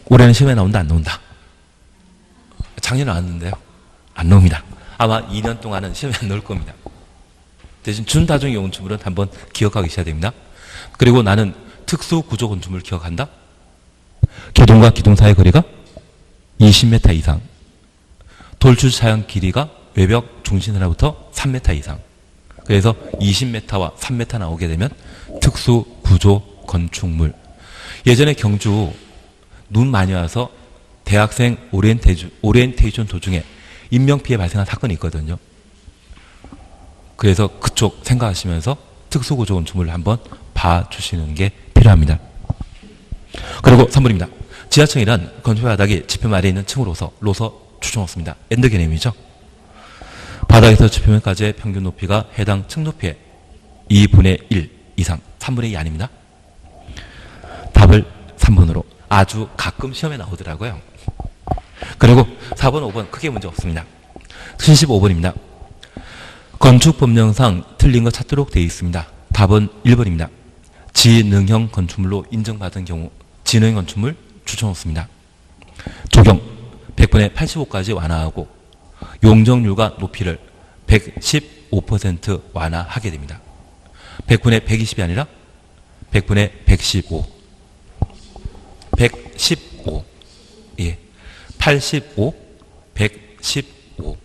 올해는 시험에 나온다 안 나온다? 작년에 나왔는데요. 안 나옵니다. 아마 2년 동안은 시험에 안 나올 겁니다. 대신 준다중 이용 건축물은 한번 기억하기 시작해야 됩니다. 그리고 나는 특수구조 건축물 기억한다? 기둥과 기둥 사이 거리가 20m 이상, 돌출차양 길이가 외벽 중심으로부터 3m 이상. 그래서 20m와 3m 나오게 되면 특수구조 건축물. 예전에 경주 눈 많이 와서 대학생 오리엔테이션 도중에 인명피해 발생한 사건이 있거든요. 그래서 그쪽 생각하시면서 특수구조 건축물을 한번 봐주시는 게 필요합니다. 그리고 3번입니다. 지하층이란 건축 바닥이 지표면 아래에 있는 층으로서 추정 없습니다. 엔드 개념이죠. 바닥에서 지표면까지의 평균 높이가 해당 층 높이의 2분의 1 이상, 3분의 2 아닙니다. 답을 3번으로 아주 가끔 시험에 나오더라고요. 그리고 4번, 5번 크게 문제 없습니다. 75번입니다. 건축법령상 틀린 거 찾도록 되어 있습니다. 답은 1번입니다. 지능형 건축물로 인정받은 경우 지능형 건축물 추천 없습니다. 적용 100분의 85까지 완화하고 용적률과 높이를 115% 완화하게 됩니다. 100분의 120이 아니라 100분의 115. 115. 예. 85, 115.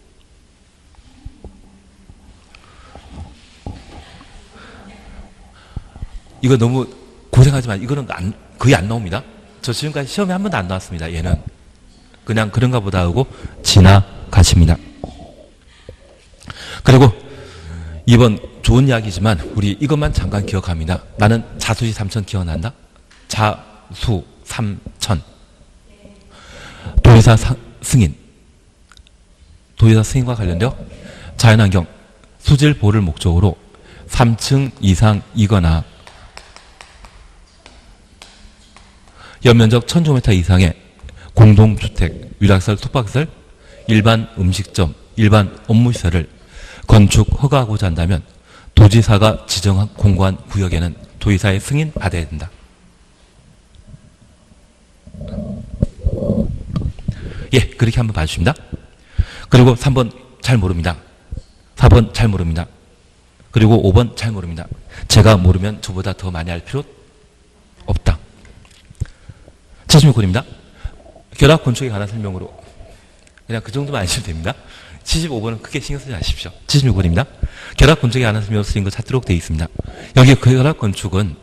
이거 너무 고생하지만 이거는 거의 안 나옵니다. 저 지금까지 시험에 한 번도 안 나왔습니다. 얘는 그냥 그런가 보다 하고 지나가십니다. 그리고 이번 좋은 이야기지만 우리 이것만 잠깐 기억합니다. 나는 자수지 삼천 기억난다? 자수 삼천. 도의사 승인. 도의사 승인과 관련되어 자연환경 수질 보호를 목적으로 3층 이상이거나 연면적 1000제곱미터 이상의 공동주택, 위락시설, 숙박시설, 일반 음식점, 일반 업무시설을 건축 허가하고자 한다면 도지사가 지정한 공고한 구역에는 도의사의 승인 받아야 된다. 예, 그렇게 한번 봐주십니다. 그리고 3번 잘 모릅니다. 4번 잘 모릅니다. 그리고 5번 잘 모릅니다. 제가 모르면 저보다 더 많이 할 필요 없다. 76번입니다. 결합 건축에 관한 설명으로 그냥 그 정도만 아시면 됩니다. 75번은 크게 신경 쓰지 마십시오. 76번입니다. 결합 건축에 관한 설명으로 쓰인 거 찾도록 되어 있습니다. 여기 결합 건축은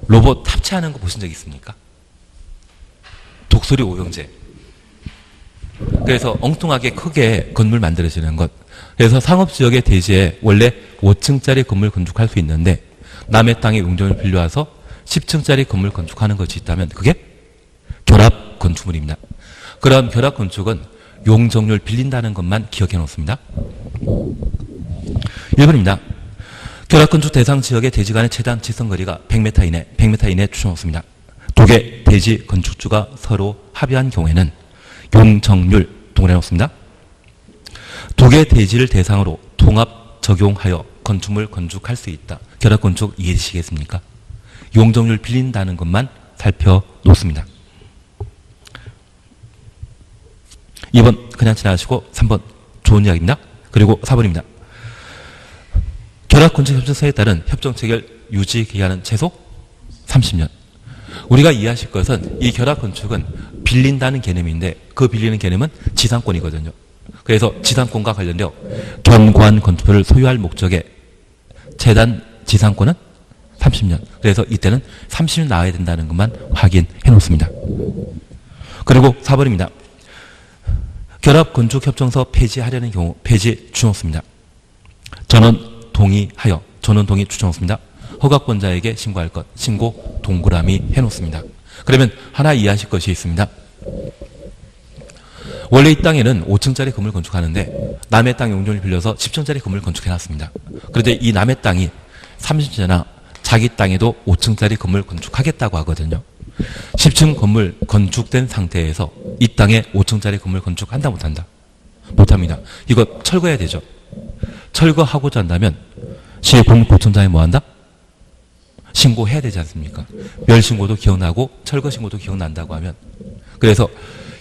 로봇 탑재하는 거 보신 적 있습니까? 독수리 오형제. 그래서 엉뚱하게 크게 건물 만들어지는 것. 그래서 상업지역의 대지에 원래 5층짜리 건물 건축할 수 있는데 남의 땅에 용적을 빌려와서 10층짜리 건물 건축하는 것이 있다면 그게 결합 건축물입니다. 그럼 결합 건축은 용적률 빌린다는 것만 기억해 놓습니다. 1번입니다. 결합 건축 대상 지역의 대지 간의 최단 직선거리가 100m 이내 추정했습니다. 두 개 대지 건축주가 서로 합의한 경우에는 용적률 동일해 놓습니다. 두 개 대지를 대상으로 통합 적용하여 건축물 건축할 수 있다. 결합 건축 이해되시겠습니까? 용적률 빌린다는 것만 살펴놓습니다. 2번 그냥 지나가시고 3번 좋은 이야기입니다. 그리고 4번입니다. 결합건축협정서에 따른 협정 체결 유지 기간은 최소 30년. 우리가 이해하실 것은 이 결합건축은 빌린다는 개념인데 그 빌리는 개념은 지상권이거든요. 그래서 지상권과 관련되어 견고한 건축물을 소유할 목적의 재단 지상권은 30년. 그래서 이때는 30년 나와야 된다는 것만 확인해 놓습니다. 그리고 4번입니다. 결합건축협정서 폐지하려는 경우 폐지 추정습니다. 전원 동의 추정습니다. 허가권자에게 신고할 것, 신고 동그라미 해놓습니다. 그러면 하나 이해하실 것이 있습니다. 원래 이 땅에는 5층짜리 건물 건축하는데 남의 땅 용적을 빌려서 10층짜리 건물 건축해놨습니다. 그런데 이 남의 땅이 30년 자기 땅에도 5층짜리 건물 건축하겠다고 하거든요. 10층 건물 건축된 상태에서 이 땅에 5층짜리 건물 건축한다 못한다? 못합니다. 이거 철거해야 되죠. 철거하고자 한다면 시공구청장이 뭐한다? 신고해야 되지 않습니까? 멸신고도 기억나고 철거신고도 기억난다고 하면 그래서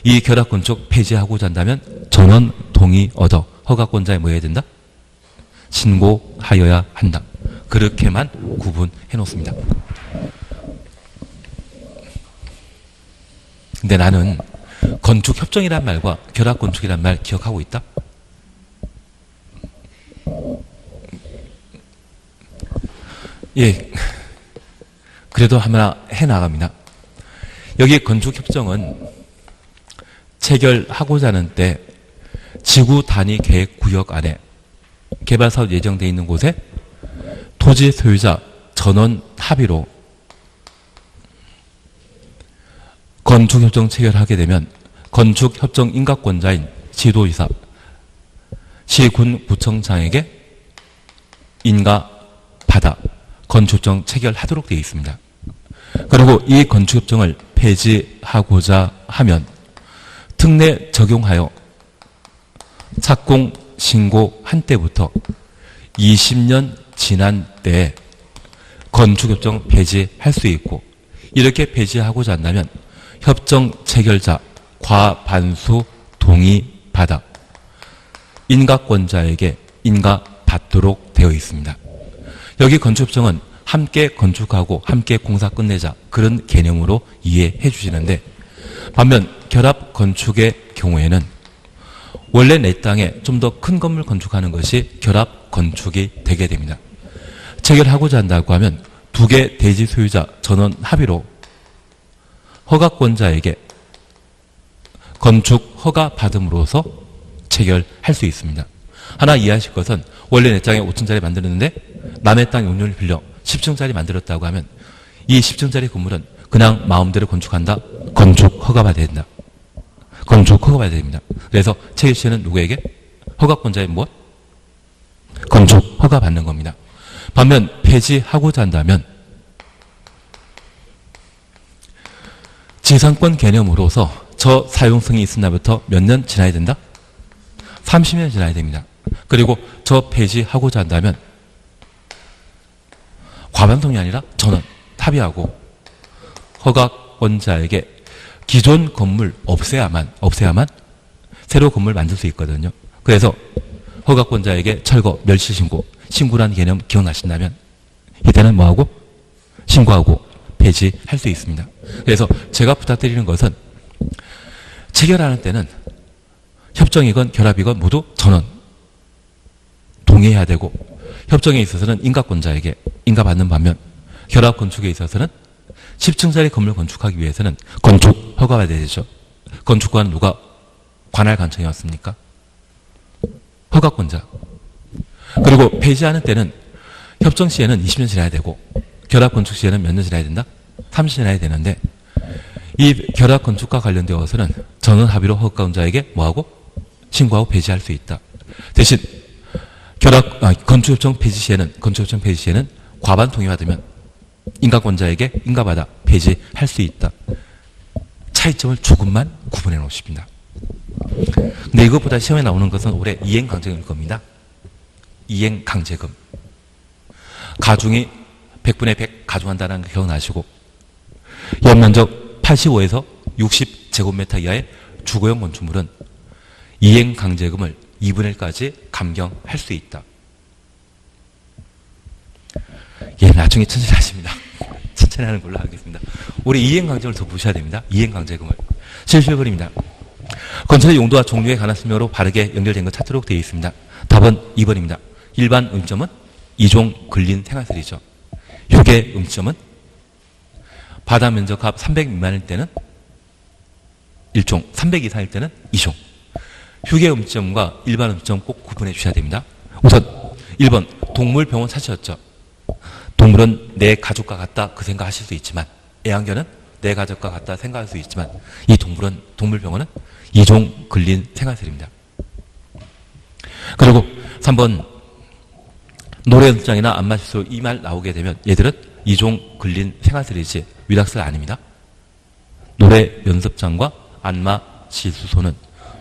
이 결합건축 폐지하고자 한다면 전원 동의 얻어 허가권자에 뭐 해야 된다? 신고하여야 한다. 그렇게만 구분해 놓습니다. 근데 나는 건축협정이란 말과 결합건축이란 말 기억하고 있다? 예, 그래도 하나 해나갑니다. 여기 건축협정은 체결하고자 하는 때 지구 단위 계획 구역 안에 개발사업 예정되어 있는 곳에 토지 소유자 전원 합의로 건축협정 체결하게 되면 건축협정 인가권자인 시도지사, 시군구청장에게 인가받아 건축협정 체결하도록 되어 있습니다. 그리고 이 건축협정을 폐지하고자 하면 특례 적용하여 착공 신고한 때부터 20년 지난 때에 건축협정 폐지할 수 있고 이렇게 폐지하고자 한다면 협정 체결자 과반수 동의받아 인가권자에게 인가받도록 되어 있습니다. 여기 건축협정은 함께 건축하고 함께 공사 끝내자 그런 개념으로 이해해 주시는데 반면 결합 건축의 경우에는 원래 내 땅에 좀 더 큰 건물 건축하는 것이 결합 건축이 되게 됩니다. 체결하고자 한다고 하면 두 개 대지 소유자 전원 합의로 허가권자에게 건축 허가 받음으로써 체결할 수 있습니다. 하나 이해하실 것은 원래 내 땅에 5층짜리 만들었는데 남의 땅 용도를 빌려 10층짜리 만들었다고 하면 이 10층짜리 건물은 그냥 마음대로 건축한다. 건축 허가 받아야 된다. 건축 허가 받아야 됩니다. 그래서 체결 시에는 누구에게? 허가권자의 무엇? 건축 허가 받는 겁니다. 반면 폐지하고자 한다면 지상권 개념으로서 저 사용성이 있은 날부터 몇 년 지나야 된다? 30년 지나야 됩니다. 그리고 저 폐지하고자 한다면 과반송이 아니라 전원 합의하고 허가권자에게 기존 건물 없애야만 새로 건물 만들 수 있거든요. 그래서 허가권자에게 철거, 멸실 신고라는 개념 기억나신다면 이때는 뭐하고? 신고하고 폐지할 수 있습니다. 그래서 제가 부탁드리는 것은 체결하는 때는 협정이건 결합이건 모두 전원 동의해야 되고 협정에 있어서는 인가권자에게 인가받는 반면 결합 건축에 있어서는 10층짜리 건물 건축하기 위해서는 건축 허가가 되죠. 건축과는 누가 관할 관청이 왔습니까? 허가권자. 그리고 폐지하는 때는 협정 시에는 20년 지나야 되고 결합 건축 시에는 몇 년 지나야 된다? 30년 지나야 되는데 이 결합 건축과 관련되어서는 전원 합의로 허가권자에게 뭐하고? 신고하고 폐지할 수 있다. 대신 건축협정 폐지 시에는 과반 동의받으면 인가권자에게 인가받아 폐지할 수 있다. 차이점을 조금만 구분해 놓으십니다. 근데 이것보다 시험에 나오는 것은 올해 이행강제금일 겁니다. 이행강제금. 가중이 100분의 100 가중한다는 거 기억나시고 연면적 85에서 60제곱미터 이하의 주거용 건축물은 이행강제금을 2분의 1까지 감경할 수 있다. 예, 나중에 천천히 하십니다. 천천히 하는 걸로 하겠습니다. 올해 이행강제금을 더 보셔야 됩니다. 이행강제금을. 71번입니다. 건설의 용도와 종류에 관한 설명으로 바르게 연결된 것 찾도록 되어 있습니다. 답은 2번입니다. 일반 음점은 2종 근린 생활설이죠. 휴게 음점은 바다 면적합 300 미만일 때는 1종, 300 이상일 때는 2종. 휴게 음점과 일반 음점 꼭 구분해 주셔야 됩니다. 우선 1번 동물병원 찾으셨죠. 동물은 내 가족과 같다 그 생각하실 수 있지만 애완견은 내 가족과 같다 생각할 수 있지만 이 동물병원은 2종 근린 생활설입니다. 그리고 3번 노래연습장이나 안마실소 이 말 나오게 되면 얘들은 2종 근린 생활설이지 위락설 아닙니다. 노래 연습장과 안마실소는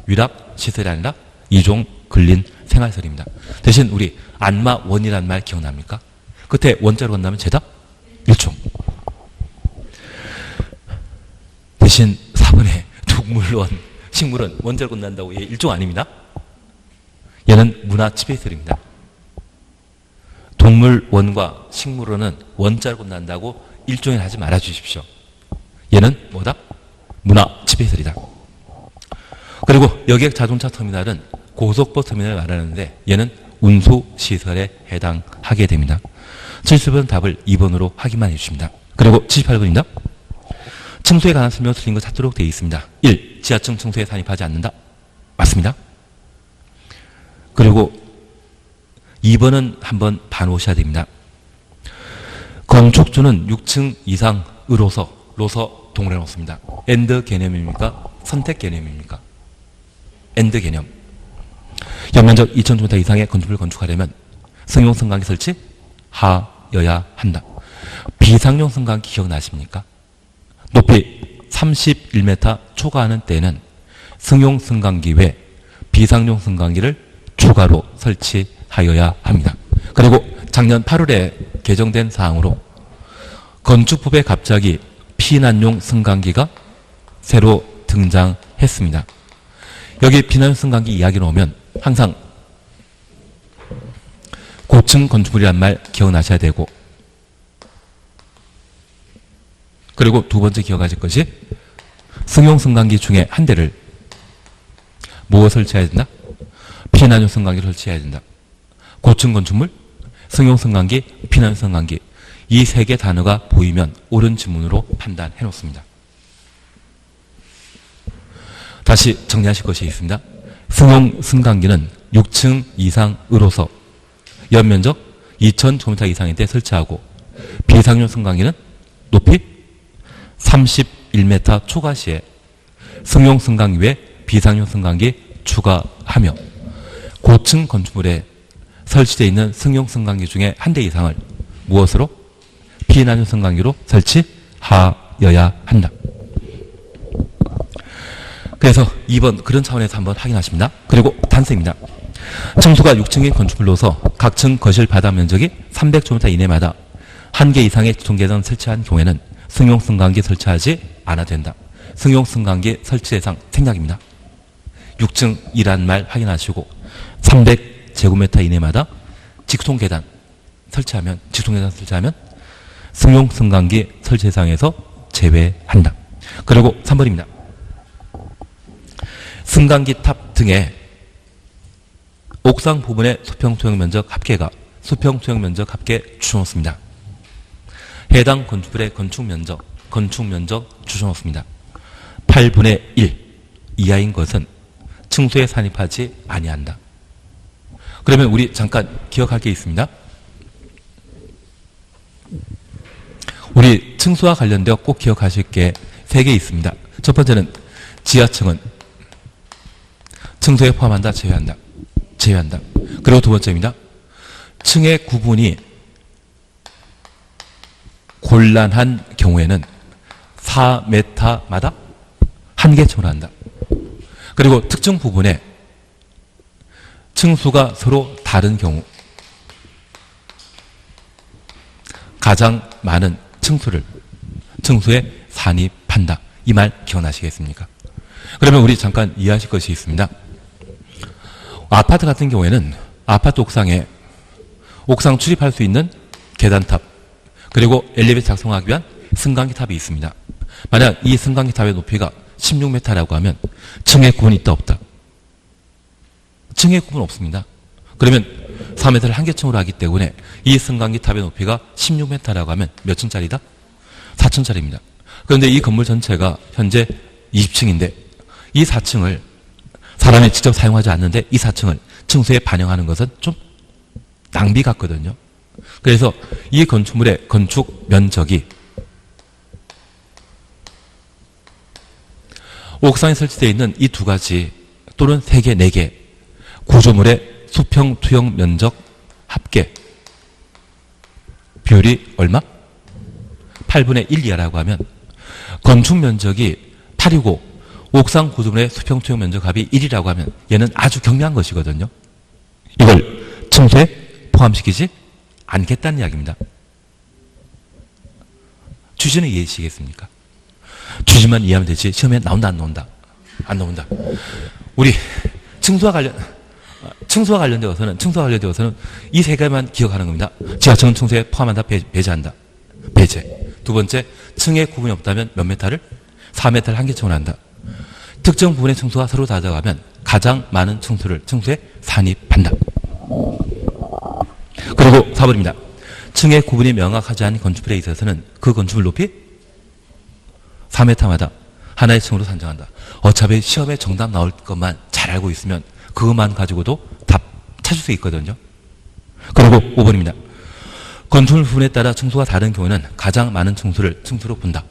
위락시설이 아니라 2종 근린 생활설입니다. 대신 우리 안마원이라는 말 기억납니까? 끝에 원자로 건너면 죄다 1종. 대신 4번에 동물원, 식물원 원자로 건넌다고 얘 1종 아닙니다. 얘는 문화치배설입니다. 동물원과 식물원은 원자로 건넌다고 1종에 하지 말아 주십시오. 얘는 뭐다? 문화치배설이다. 그리고 여객 자동차 터미널은 고속버스 터미널을 말하는데 얘는 운수시설에 해당하게 됩니다. 70번 답을 2번으로 확인만 해주십니다. 그리고 78번입니다. 층수에 관한 설명 틀린 거 찾도록 되어 있습니다. 1. 지하층 층수에 산입하지 않는다. 맞습니다. 그리고 2번은 한번 봐놓으셔야 됩니다. 건축주는 6층 이상으로서 동그래 놓습니다. 엔드 개념입니까? 선택 개념입니까? 엔드 개념. 연면적 2,000m 이상의 건축물을 건축하려면 승용 승강기 설치 하여야 한다. 비상용 승강기 기억나십니까? 높이 31m 초과하는 때는 승용 승강기 외 비상용 승강기를 추가로 설치하여야 합니다. 그리고 작년 8월에 개정된 사항으로 건축법에 갑자기 피난용 승강기가 새로 등장했습니다. 여기 피난용 승강기 이야기 나오면 항상 고층 건축물이란 말 기억나셔야 되고 그리고 두 번째 기억하실 것이 승용 승강기 중에 한 대를 무엇을 설치해야 된다? 피난용 승강기를 설치해야 된다. 고층 건축물, 승용 승강기, 피난용 승강기 이 세 개 단어가 보이면 옳은 지문으로 판단해 놓습니다. 다시 정리하실 것이 있습니다. 승용 승강기는 6층 이상으로서 연면적 2,000제곱미터 이상일 때 설치하고 비상용 승강기는 높이 31m 초과 시에 승용 승강기 외 비상용 승강기 추가하며 고층 건축물에 설치되어 있는 승용 승강기 중에 한 대 이상을 무엇으로? 비난용 승강기로 설치하여야 한다. 그래서 2번 그런 차원에서 한번 확인하십니다. 그리고 단서입니다. 층수가 6층인 건축물로서 각 층 거실 바닥 면적이 300제곱미터 이내마다 한 개 이상의 지통계단을 설치한 경우에는 승용 승강기 설치하지 않아도 된다. 승용 승강기 설치 대상 생략입니다. 6층이란 말 확인하시고 300제곱미터 이내마다 직통계단 설치하면 승용 승강기 설치 대상에서 제외한다. 그리고 3번입니다. 승강기 탑 등의 옥상 부분의 수평 투영 면적 합계가 수평 투영 면적 합계 주셔놓습니다. 해당 건축물의 건축 면적 주셔놓습니다. 8분의 1 이하인 것은 층수에 산입하지 아니한다. 그러면 우리 잠깐 기억할 게 있습니다. 우리 층수와 관련되어 꼭 기억하실 게 3개 있습니다. 첫 번째는 지하층은 층수에 포함한다, 제외한다. 그리고 두 번째입니다. 층의 구분이 곤란한 경우에는 4m마다 한 개 층으로 한다. 그리고 특정 부분에 층수가 서로 다른 경우 가장 많은 층수에 산입한다. 이 말 기억나시겠습니까? 그러면 우리 잠깐 이해하실 것이 있습니다. 아파트 같은 경우에는 아파트 옥상에 옥상 출입할 수 있는 계단탑 그리고 엘리베이터 작성하기 위한 승강기 탑이 있습니다. 만약 이 승강기 탑의 높이가 16m라고 하면 층의 구분이 있다 없다? 층의 구분 없습니다. 그러면 4m를 한 개 층으로 하기 때문에 이 승강기 탑의 높이가 16m라고 하면 몇 층짜리다? 4층짜리입니다. 그런데 이 건물 전체가 현재 20층인데 이 4층을 사람이 직접 사용하지 않는데 이 4층을 층수에 반영하는 것은 좀 낭비 같거든요. 그래서 이 건축물의 건축 면적이 옥상에 설치되어 있는 이 두 가지 또는 3개, 4개 구조물의 수평 투영 면적 합계 비율이 얼마? 8분의 1 이하라고 하면 건축 면적이 8이고 옥상 구조물의 수평 투영 면적 합이 1이라고 하면 얘는 아주 경미한 것이거든요. 이걸 층수에 포함시키지 않겠다는 이야기입니다. 취지는 이해하시겠습니까? 취지만 이해하면 되지 시험에 나온다 안 나온다? 안 나온다. 우리 층수와 관련되어서는 이 세 가지만 기억하는 겁니다. 지하층은 층수에 포함한다, 배제한다. 배제. 두 번째, 층의 구분이 없다면 몇 메타를? 4m를 한 개 층으로 한다. 특정 부분의 층수가 서로 다르다면 가장 많은 층수를 층수에 산입한다. 그리고 4번입니다. 층의 구분이 명확하지 않은 건축물에 있어서는 그 건축물 높이 4m마다 하나의 층으로 산정한다. 어차피 시험에 정답 나올 것만 잘 알고 있으면 그것만 가지고도 답 찾을 수 있거든요. 그리고 5번입니다. 건축물 부분에 따라 층수가 다른 경우에는 가장 많은 층수를 층수로 본다.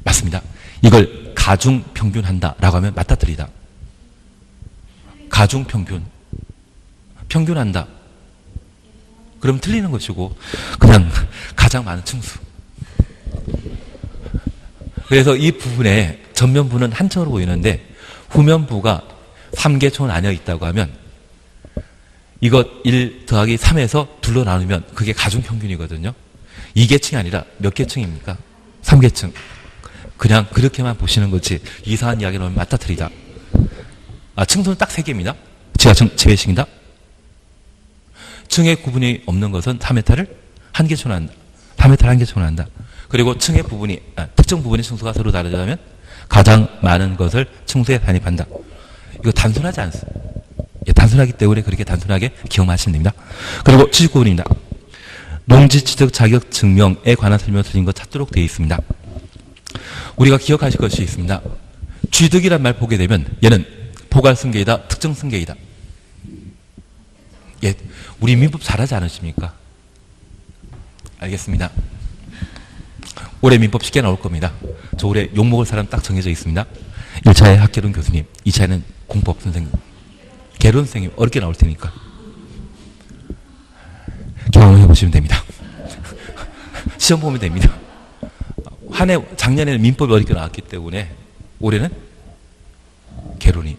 맞습니다. 이걸 가중평균한다 라고 하면 맞다 틀리다. 가중평균. 평균한다. 그럼 틀리는 것이고 그냥 가장 많은 층수. 그래서 이 부분에 전면부는 한 층으로 보이는데 후면부가 3개층 나뉘어 있다고 하면 이것 1 더하기 3에서 둘로 나누면 그게 가중평균이거든요. 2개층이 아니라 몇 개층입니까? 3개층. 그냥 그렇게만 보시는 거지 이상한 이야기를 하면 맞다 틀리다. 층수는 딱 3개입니다. 지하층 제외식이다. 층의 구분이 없는 것은 4m를 한 개층으로 한다. 4m를 한 개층으로 한다. 그리고 층의 부분이 특정 부분의 층수가 서로 다르다면 가장 많은 것을 층수에 산입한다. 이거 단순하지 않습니다. 단순하기 때문에 그렇게 단순하게 기억하시면 됩니다. 그리고 79번입니다. 농지취득 자격 증명에 관한 설명을 드린 것 찾도록 되어 있습니다. 우리가 기억하실 것이 있습니다. 취득이란 말 보게 되면 얘는 포괄승계이다, 특정승계이다. 예, 우리 민법 잘하지 않으십니까? 알겠습니다. 올해 민법 쉽게 나올 겁니다. 저 올해 욕먹을 사람 딱 정해져 있습니다. 1차에 학개론 교수님, 2차에는 공법 선생님, 개론 선생님 어렵게 나올 테니까 경험해 보시면 됩니다. 시험 보면 됩니다. 작년에는 민법이 어렵게 나왔기 때문에 올해는 개론이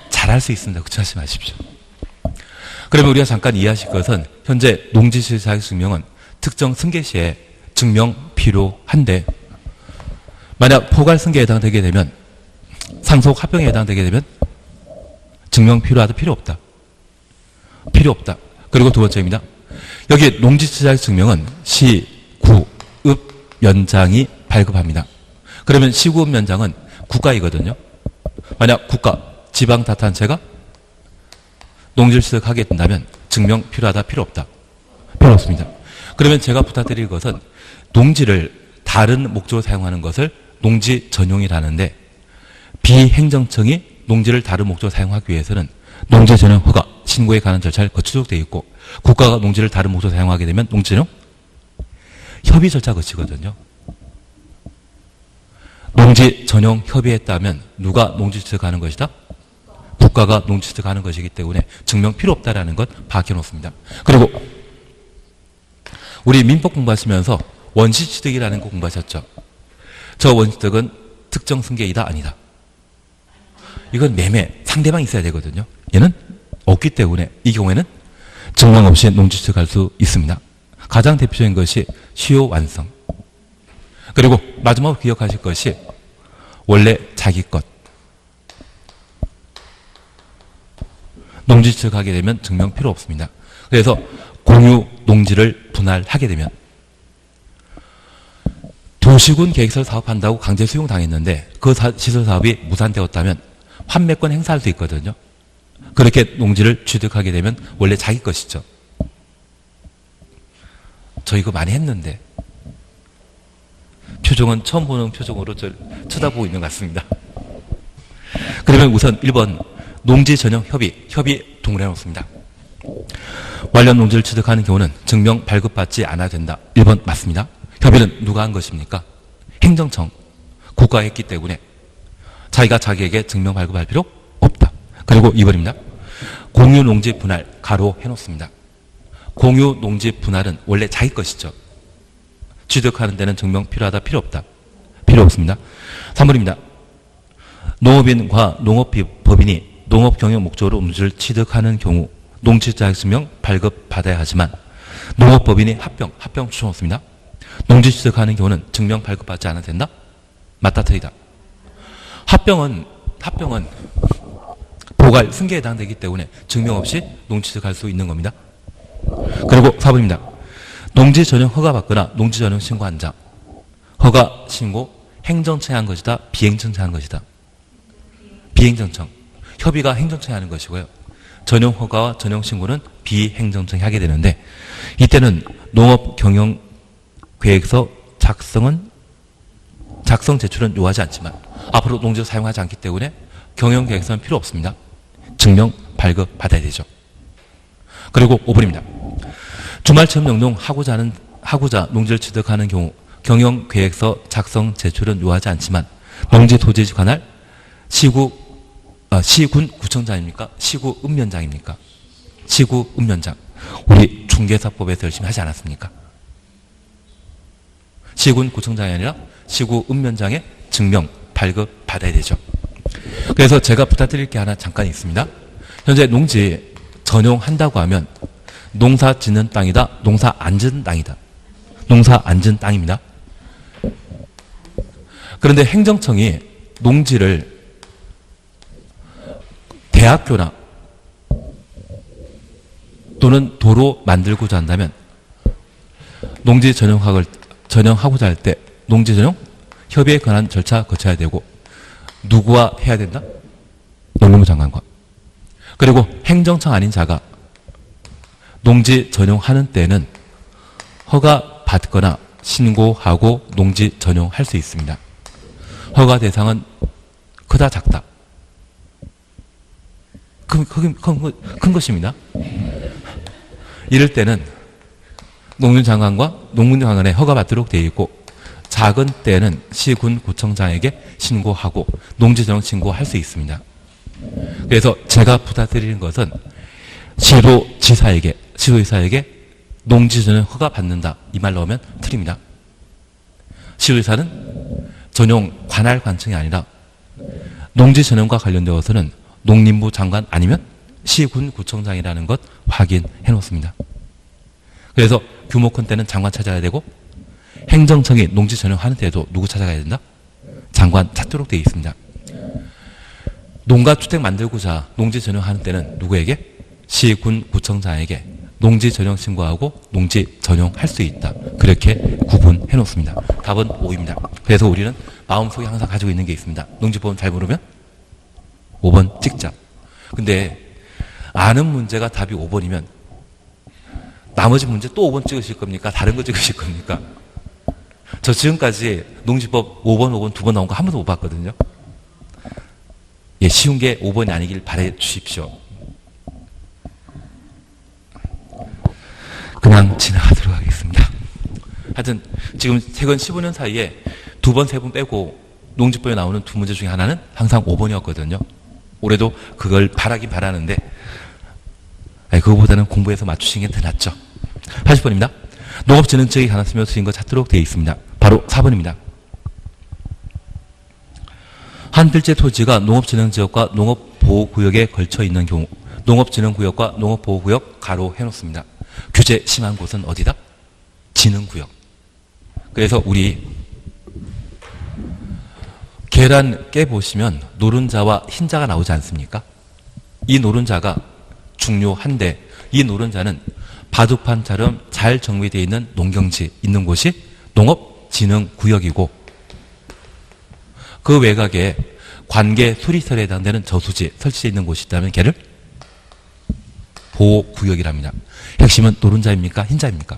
잘할 수 있습니다. 걱정하지 마십시오. 그러면 우리가 잠깐 이해하실 것은 현재 농지취득 자격 증명은 특정 승계 시에 증명 필요한데 만약 포괄승계에 해당되게 되면 상속 합병에 해당되게 되면 증명 필요하다 필요 없다. 필요 없다. 그리고 두 번째입니다. 여기 농지취득 자격 증명은 시, 구, 읍, 면장이 발급합니다. 그러면 시, 구, 읍, 면장은 국가이거든요. 만약 국가, 지방자치단체가 농지를 취득하게 된다면 증명 필요하다 필요 없다. 필요 없습니다. 그러면 제가 부탁드릴 것은 농지를 다른 목적으로 사용하는 것을 농지 전용이라는데 비행정청이 농지를 다른 목적으로 사용하기 위해서는 농지 전용 허가, 신고에 관한 절차를 거치도록 되어 있고 국가가 농지를 다른 목적으로 사용하게 되면 농지 전용 협의 절차 거치거든요. 농지 전용 협의했다면 누가 농지 취득하는 것이다? 국가가 농지 취득하는 것이기 때문에 증명 필요 없다라는 것 밝혀놓습니다. 그리고 우리 민법 공부하시면서 원시취득이라는 거 공부하셨죠? 저 원시취득은 특정 승계이다 아니다. 이건 매매, 상대방이 있어야 되거든요. 얘는 없기 때문에 이 경우에는 증명 없이 농지 취득할 수 있습니다. 가장 대표적인 것이 시효 완성. 그리고 마지막으로 기억하실 것이 원래 자기 것. 농지 취득하게 되면 증명 필요 없습니다. 그래서 공유 농지를 분할하게 되면 도시군 계획설 사업한다고 강제 수용당했는데 그 시설 사업이 무산되었다면 환매권 행사할 수 있거든요. 그렇게 농지를 취득하게 되면 원래 자기 것이죠. 저 이거 많이 했는데 표정은 처음 보는 표정으로 저를 쳐다보고 있는 것 같습니다. 그러면 우선 1번 농지 전용 협의 동그래 놓습니다. 관련 농지를 취득하는 경우는 증명 발급받지 않아야 된다. 1번 맞습니다. 협의는 누가 한 것입니까? 행정청, 국가가 했기 때문에 자기가 자기에게 증명 발급할 필요 없다. 그리고 2번입니다. 공유 농지 분할 가로 해놓습니다. 공유 농지 분할은 원래 자기 것이죠. 취득하는 데는 증명 필요하다 필요 없다. 필요 없습니다. 3번입니다. 농업인과 농업법인이 농업 경영 목적으로 농지를 취득하는 경우 농지자격증명 발급받아야 하지만 농업법인이 합병 추천없습니다. 농지 취득하는 경우는 증명 발급받지 않아도 된다? 맞다 틀리다. 합병은 포괄 승계에 해당되기 때문에 증명 없이 농지 취득할 수 있는 겁니다. 그리고 4번입니다. 농지 전용 허가 받거나 농지 전용 신고한 자. 허가 신고 행정청이 한 것이다. 비행정청이 한 것이다. 비행정청. 협의가 행정청이 하는 것이고요. 전용 허가와 전용 신고는 비행정청이 하게 되는데 이때는 농업 경영 계획서 작성 제출은 요하지 않지만 앞으로 농지를 사용하지 않기 때문에 경영 계획서는 필요 없습니다. 증명 발급 받아야 되죠. 그리고 5번입니다. 주말체험 영농 하고자 농지를 취득하는 경우 경영 계획서 작성 제출은 요하지 않지만 농지 토지지 관할 시군 구청장입니까? 시구 읍면장입니까? 시구 읍면장. 우리 중개사법에서 열심히 하지 않았습니까? 시군 구청장이 아니라 시구 읍면장의 증명 발급 받아야 되죠. 그래서 제가 부탁드릴 게 하나 잠깐 있습니다. 현재 농지 전용한다고 하면 농사 짓는 땅이다, 농사 안 짓는 땅이다. 농사 안 짓는 땅입니다. 그런데 행정청이 농지를 대학교나 또는 도로 만들고자 한다면 농지 전용하고자 할 때 농지 전용 협의에 관한 절차 거쳐야 되고 누구와 해야 된다? 농림부 장관과. 그리고 행정청 아닌 자가 농지 전용하는 때는 허가 받거나 신고하고 농지 전용할 수 있습니다. 허가 대상은 크다 작다. 큰 것입니다. 이럴 때는 농림장관과 농림장관에 허가받도록 되어 있고 작은 때는 시군 구청장에게 신고하고 농지전용 신고할 수 있습니다. 그래서 제가 부탁드리는 것은 시도지사에게 농지전용 허가받는다 이 말 넣으면 틀립니다. 시도지사는 전용 관할 관청이 아니라 농지전용과 관련되어서는 농림부 장관 아니면 시군 구청장이라는 것 확인해 놓습니다. 그래서 규모 큰 때는 장관 찾아야 되고 행정청이 농지 전용하는 때도 누구 찾아가야 된다? 장관 찾도록 되어 있습니다. 농가주택 만들고자 농지 전용하는 때는 누구에게? 시군 구청장에게 농지 전용 신고하고 농지 전용할 수 있다. 그렇게 구분해 놓습니다. 답은 5입니다. 그래서 우리는 마음속에 항상 가지고 있는 게 있습니다. 농지법은 잘 모르면 5번 찍자. 근데 아는 문제가 답이 5번이면 나머지 문제 또 5번 찍으실 겁니까? 다른 거 찍으실 겁니까? 저 지금까지 농지법 5번 2번 나온 거 한 번도 못 봤거든요. 예, 쉬운 게 5번이 아니길 바래 주십시오. 그냥 지나가도록 하겠습니다. 하여튼 지금 최근 15년 사이에 2번, 3번 빼고 농지법에 나오는 두 문제 중에 하나는 항상 5번이었거든요. 올해도 그걸 바라긴 바라는데 그거보다는 공부해서 맞추시는 게 더 낫죠. 80번입니다. 농업진흥지역에 관한 쓰며 쓰인 거 찾도록 되어 있습니다. 바로 4번입니다. 한 필지 토지가 농업진흥지역과 농업보호구역에 걸쳐 있는 경우 농업진흥구역과 농업보호구역 가로 해놓습니다. 규제 심한 곳은 어디다? 진흥구역. 그래서 우리 계란 깨보시면 노른자와 흰자가 나오지 않습니까? 이 노른자가 중요한데 이 노른자는 바둑판처럼 잘 정비되어 있는 농경지 있는 곳이 농업진흥구역이고 그 외곽에 관계 수리설에 해당되는 저수지 설치되어 있는 곳이 있다면 걔를 보호구역이랍니다. 핵심은 노른자입니까? 흰자입니까?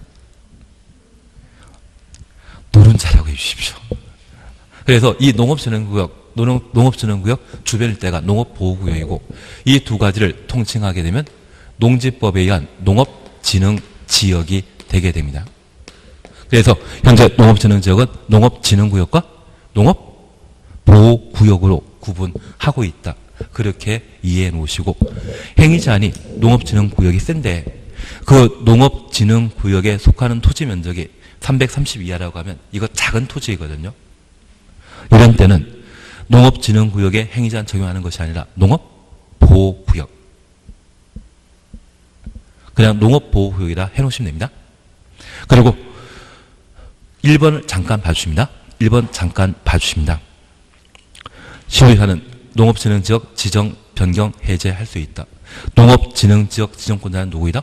노른자라고 해주십시오. 그래서 이 농업진흥구역, 농업진흥구역 주변 일대가 농업보호구역이고 이 두 가지를 통칭하게 되면 농지법에 의한 농업진흥지역이 되게 됩니다. 그래서 현재 농업진흥지역은 농업진흥구역과 농업보호구역으로 구분하고 있다. 그렇게 이해해 놓으시고 행위제한이 농업진흥구역이 센데 그 농업진흥구역에 속하는 토지 면적이 330 이하라고 하면 이거 작은 토지이거든요. 이런 때는 농업진흥구역에 행위제한 적용하는 것이 아니라 농업보호구역. 그냥 농업보호구역이라 해놓으시면 됩니다. 그리고 1번을 잠깐 봐주십니다. 1번 잠깐 봐주십니다. 시도지사는 농업진흥지역 지정 변경 해제할 수 있다. 농업진흥지역 지정권자는 누구이다?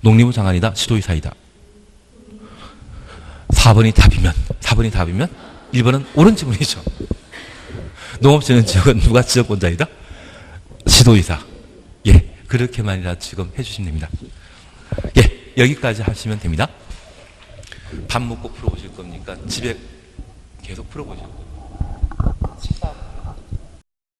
농림부 장관이다. 시도지사이다. 4번이 답이면 1번은 옳은 지문이죠. 농업진흥지역은 누가 지정권자이다? 시도지사. 예, 그렇게만이라 지금 해주시면 됩니다. 예, 여기까지 하시면 됩니다. 밥 먹고 풀어보실 겁니까? 집에 계속 풀어보실 겁니까?